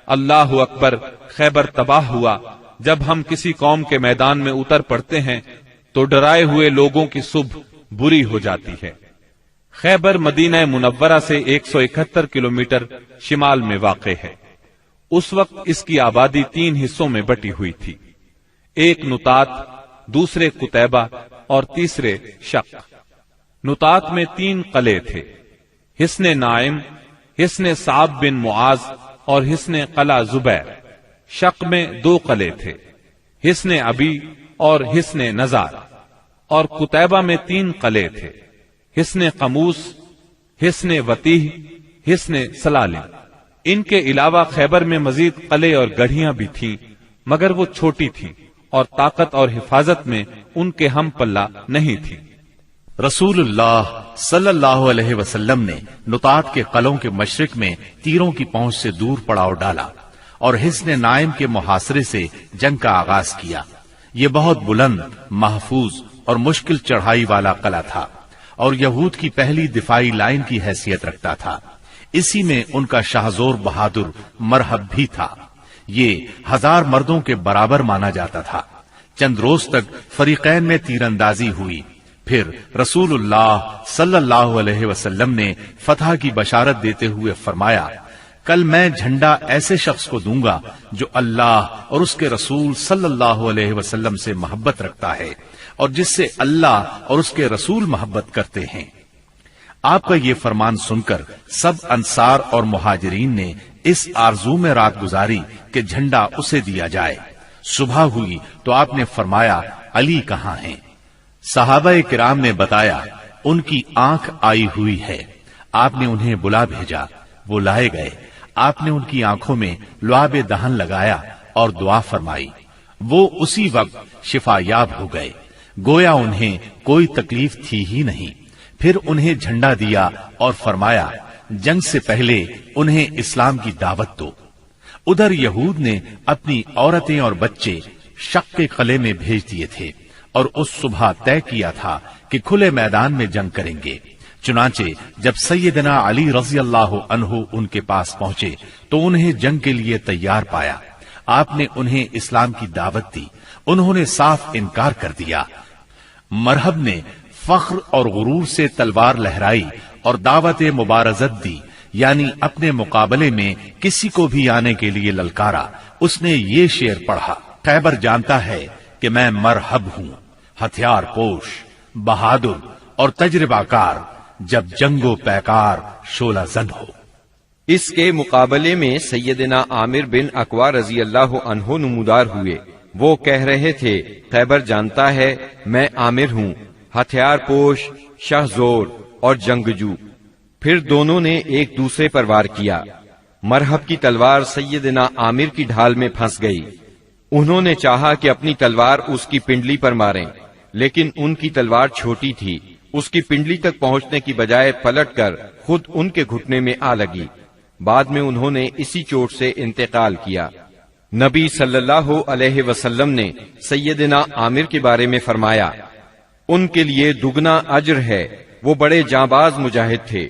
اللہ اکبر، خیبر تباہ ہوا۔ جب ہم کسی قوم کے میدان میں اتر پڑتے ہیں تو ڈرائے ہوئے لوگوں کی صبح بری ہو جاتی ہے۔ خیبر مدینہ منورہ سے 171 کلومیٹر شمال میں واقع ہے۔ اس وقت اس کی آبادی 3 حصوں میں بٹی ہوئی تھی، ایک نطات، دوسرے قتیبہ اور تیسرے شق۔ نطات میں 3 قلعے تھے، حصن نائم، حصن صعب بن معاذ اور حصن قلعہ زبیر۔ شق میں 2 قلعے تھے، حصن ابی اور حصن نزار۔ اور قتیبہ میں 3 قلعے تھے، حصن قموس، حصن وتیح، حصن سلالم۔ ان کے علاوہ خیبر میں مزید قلعے اور گڑھیاں بھی تھیں، مگر وہ چھوٹی تھیں اور طاقت اور حفاظت میں ان کے ہم پلہ نہیں تھی۔ رسول اللہ صلی اللہ علیہ وسلم نے نطاط کے قلعوں کے مشرق میں تیروں کی پہنچ سے دور پڑاؤ ڈالا اور حصن نائم کے محاصرے سے جنگ کا آغاز کیا۔ یہ بہت بلند، محفوظ اور مشکل چڑھائی والا قلعہ تھا اور یہود کی پہلی دفاعی لائن کی حیثیت رکھتا تھا۔ اسی میں ان کا شاہزور بہادر مرحب بھی تھا۔ یہ 1000 مردوں کے برابر مانا جاتا تھا۔ چند روز تک فریقین میں تیر اندازی ہوئی، پھر رسول اللہ صلی اللہ علیہ وسلم نے فتح کی بشارت دیتے ہوئے فرمایا، کل میں جھنڈا ایسے شخص کو دوں گا جو اللہ اور اس کے رسول صلی اللہ علیہ وسلم سے محبت رکھتا ہے اور جس سے اللہ اور اس کے رسول محبت کرتے ہیں۔ آپ کا یہ فرمان سن کر سب انصار اور مہاجرین نے اس آرزو میں رات گزاری کہ جھنڈا اسے دیا جائے۔ صبح ہوئی تو آپ نے فرمایا، علی کہاں ہیں؟ صحابہ کرام نے بتایا، ان کی آنکھ آئی ہوئی ہے۔ آپ نے انہیں بلا بھیجا، وہ لائے گئے۔ آپ نے ان کی آنکھوں میں لعاب دہن لگایا اور دعا فرمائی۔ وہ اسی وقت شفا یاب ہو گئے، گویا انہیں کوئی تکلیف تھی ہی نہیں۔ پھر انہیں جھنڈا دیا اور فرمایا، جنگ سے پہلے انہیں اسلام کی دعوت دو۔ ادھر یہود نے اپنی عورتیں اور بچے شق کے قلعے میں بھیج دیے تھے اور اس صبح طے کیا تھا کہ کھلے میدان میں جنگ کریں گے۔ چنانچہ جب سیدنا علی رضی اللہ عنہ ان کے پاس پہنچے تو انہیں جنگ کے لیے تیار پایا۔ آپ نے انہیں اسلام کی دعوت دی، انہوں نے صاف انکار کر دیا۔ مرحب نے فخر اور غرور سے تلوار لہرائی اور دعوت مبارزت دی، یعنی اپنے مقابلے میں کسی کو بھی آنے کے لیے للکارا۔ اس نے یہ شعر پڑھا، خیبر جانتا ہے کہ میں مرحب ہوں، ہتھیار پوش، بہادر اور تجربہ کار، جب جنگ و پیکار شعلہ زن ہو۔ اس کے مقابلے میں سیدنا عامر بن اقوا رضی اللہ عنہ نمودار ہوئے۔ وہ کہہ رہے تھے، خیبر جانتا ہے میں عامر ہوں، ہتھیار پوش، شہزور اور جنگجو۔ پھر دونوں نے ایک دوسرے پر وار کیا۔ مرحب کی تلوار سیدنا عامر کی ڈھال میں پھنس گئی۔ انہوں نے چاہا کہ اپنی تلوار اس کی پنڈلی پر ماریں، لیکن ان کی تلوار چھوٹی تھی، اس کی پنڈلی تک پہنچنے کی بجائے پلٹ کر خود ان کے گھٹنے میں آ لگی۔ بعد میں انہوں نے اسی چوٹ سے انتقال کیا۔ نبی صلی اللہ علیہ وسلم نے سیدنا عامر کے بارے میں فرمایا، ان کے لیے دگنا اجر ہے، وہ بڑے جانباز مجاہد تھے،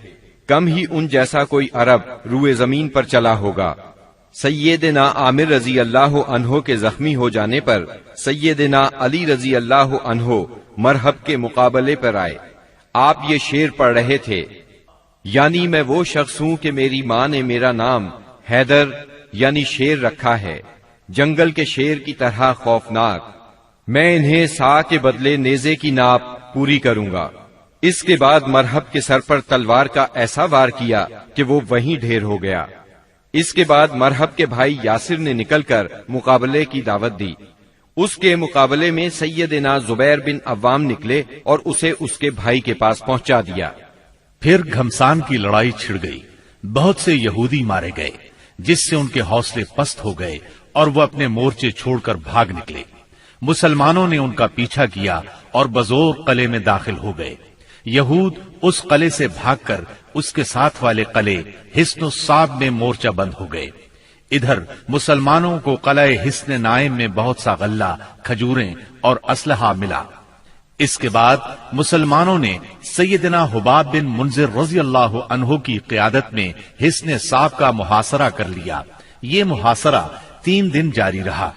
کم ہی ان جیسا کوئی عرب روئے زمین پر چلا ہوگا۔ سیدنا عامر رضی اللہ عنہ کے زخمی ہو جانے پر سیدنا علی رضی اللہ عنہ مرحب کے مقابلے پر آئے۔ آپ یہ شعر پڑھ رہے تھے، یعنی میں وہ شخص ہوں کہ میری ماں نے میرا نام حیدر یعنی شیر رکھا ہے، جنگل کے شیر کی طرح خوفناک، میں انہیں سا کے بدلے نیزے کی ناپ پوری کروں گا۔ اس کے بعد مرحب کے سر پر تلوار کا ایسا وار کیا کہ وہ وہیں ڈھیر ہو گیا۔ اس کے بعد مرحب کے بھائی یاسر نے نکل کر مقابلے کی دعوت دی۔ اس کے مقابلے میں سیدنا زبیر بن عوام نکلے اور اسے اس کے بھائی کے پاس پہنچا دیا۔ پھر گھمسان کی لڑائی چھڑ گئی، بہت سے یہودی مارے گئے، جس سے ان کے حوصلے پست ہو گئے اور وہ اپنے مورچے چھوڑ کر بھاگ نکلے۔ مسلمانوں نے ان کا پیچھا کیا اور بزور قلعے میں داخل ہو گئے۔ یہود اس قلعے سے بھاگ کر اس کے ساتھ والے قلعے حصن الصعب میں مورچہ بند ہو گئے۔ ادھر مسلمانوں کو قلعہ حصن نائم میں بہت سا غلہ، کھجوریں اور اسلحہ ملا۔ اس کے بعد مسلمانوں نے سیدنا حباب بن منذر رضی اللہ عنہ کی قیادت میں حصن صعب کا محاصرہ کر لیا۔ یہ محاصرہ 3 دن جاری رہا۔